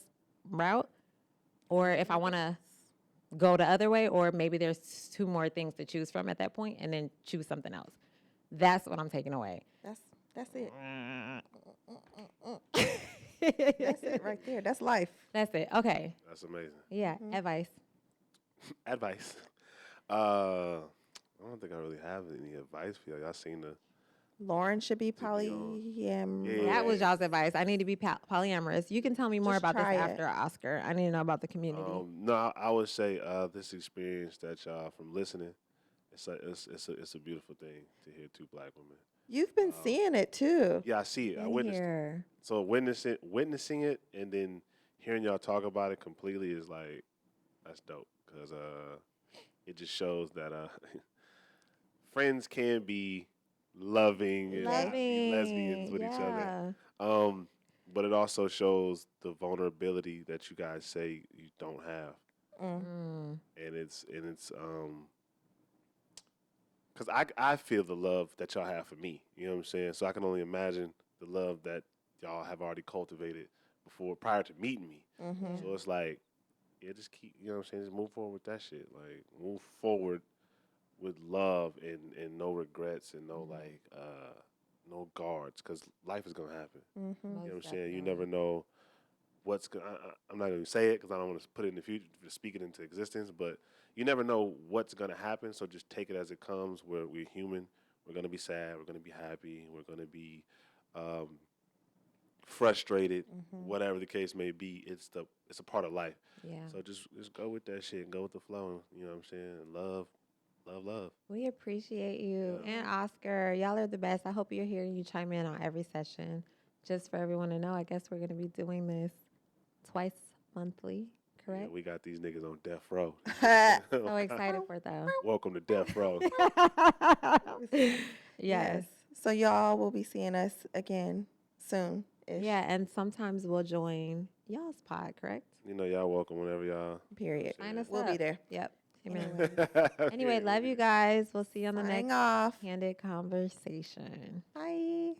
route or if I want to go the other way, or maybe there's two more things to choose from at that point and then choose something else. That's what I'm taking away. That's it. That's it right there. That's life. That's it. Okay. That's amazing. Yeah. Advice. Advice. think I really have any advice for y'all. Y'all seen the Lauren should be to be on. polyamorous. That was y'all's advice. I need to be polyamorous. You can tell me more Just about this try it. after Oscar. I need to know about the community. No, I would say this experience that y'all from listening, it's a beautiful thing to hear two black women. You've been seeing it too. Yeah, I see it. I In witnessed it. here. So witnessing it, and then hearing y'all talk about it completely is like that's dope because it just shows that friends can be loving and not be lesbians with each other. But it also shows the vulnerability that you guys say you don't have, and it's because I feel the love that y'all have for me. You know what I'm saying? So I can only imagine the love that y'all have already cultivated prior to meeting me. So it's like, yeah, just keep, you know what I'm saying? Just move forward with that shit. Like, move forward with love and no regrets and no no guards, because life is gonna happen. You know what I'm saying? You never know what's going. I'm not gonna say it because I don't want to put it in the future, speak it into existence. But you never know what's gonna happen. So just take it as it comes. We're human. We're gonna be sad. We're gonna be happy. We're gonna be frustrated. Whatever the case may be, it's a part of life. Yeah. So just go with that shit and go with the flow. You know what I'm saying? Love. We appreciate you. And Oscar, y'all are the best. I hope you're hearing you chime in on every session. Just for everyone to know, I guess we're going to be doing this twice monthly, correct? Yeah, we got these niggas on death row. So excited for them. Welcome to death row. Yes. So y'all will be seeing us again soon. Yeah, and sometimes we'll join y'all's pod, correct? You know, y'all welcome whenever y'all. Period. Sign us We'll up. be there. Yep. Amen. Anyway, love you guys. We'll see you on the Signing next off. Candid Conversation. Bye.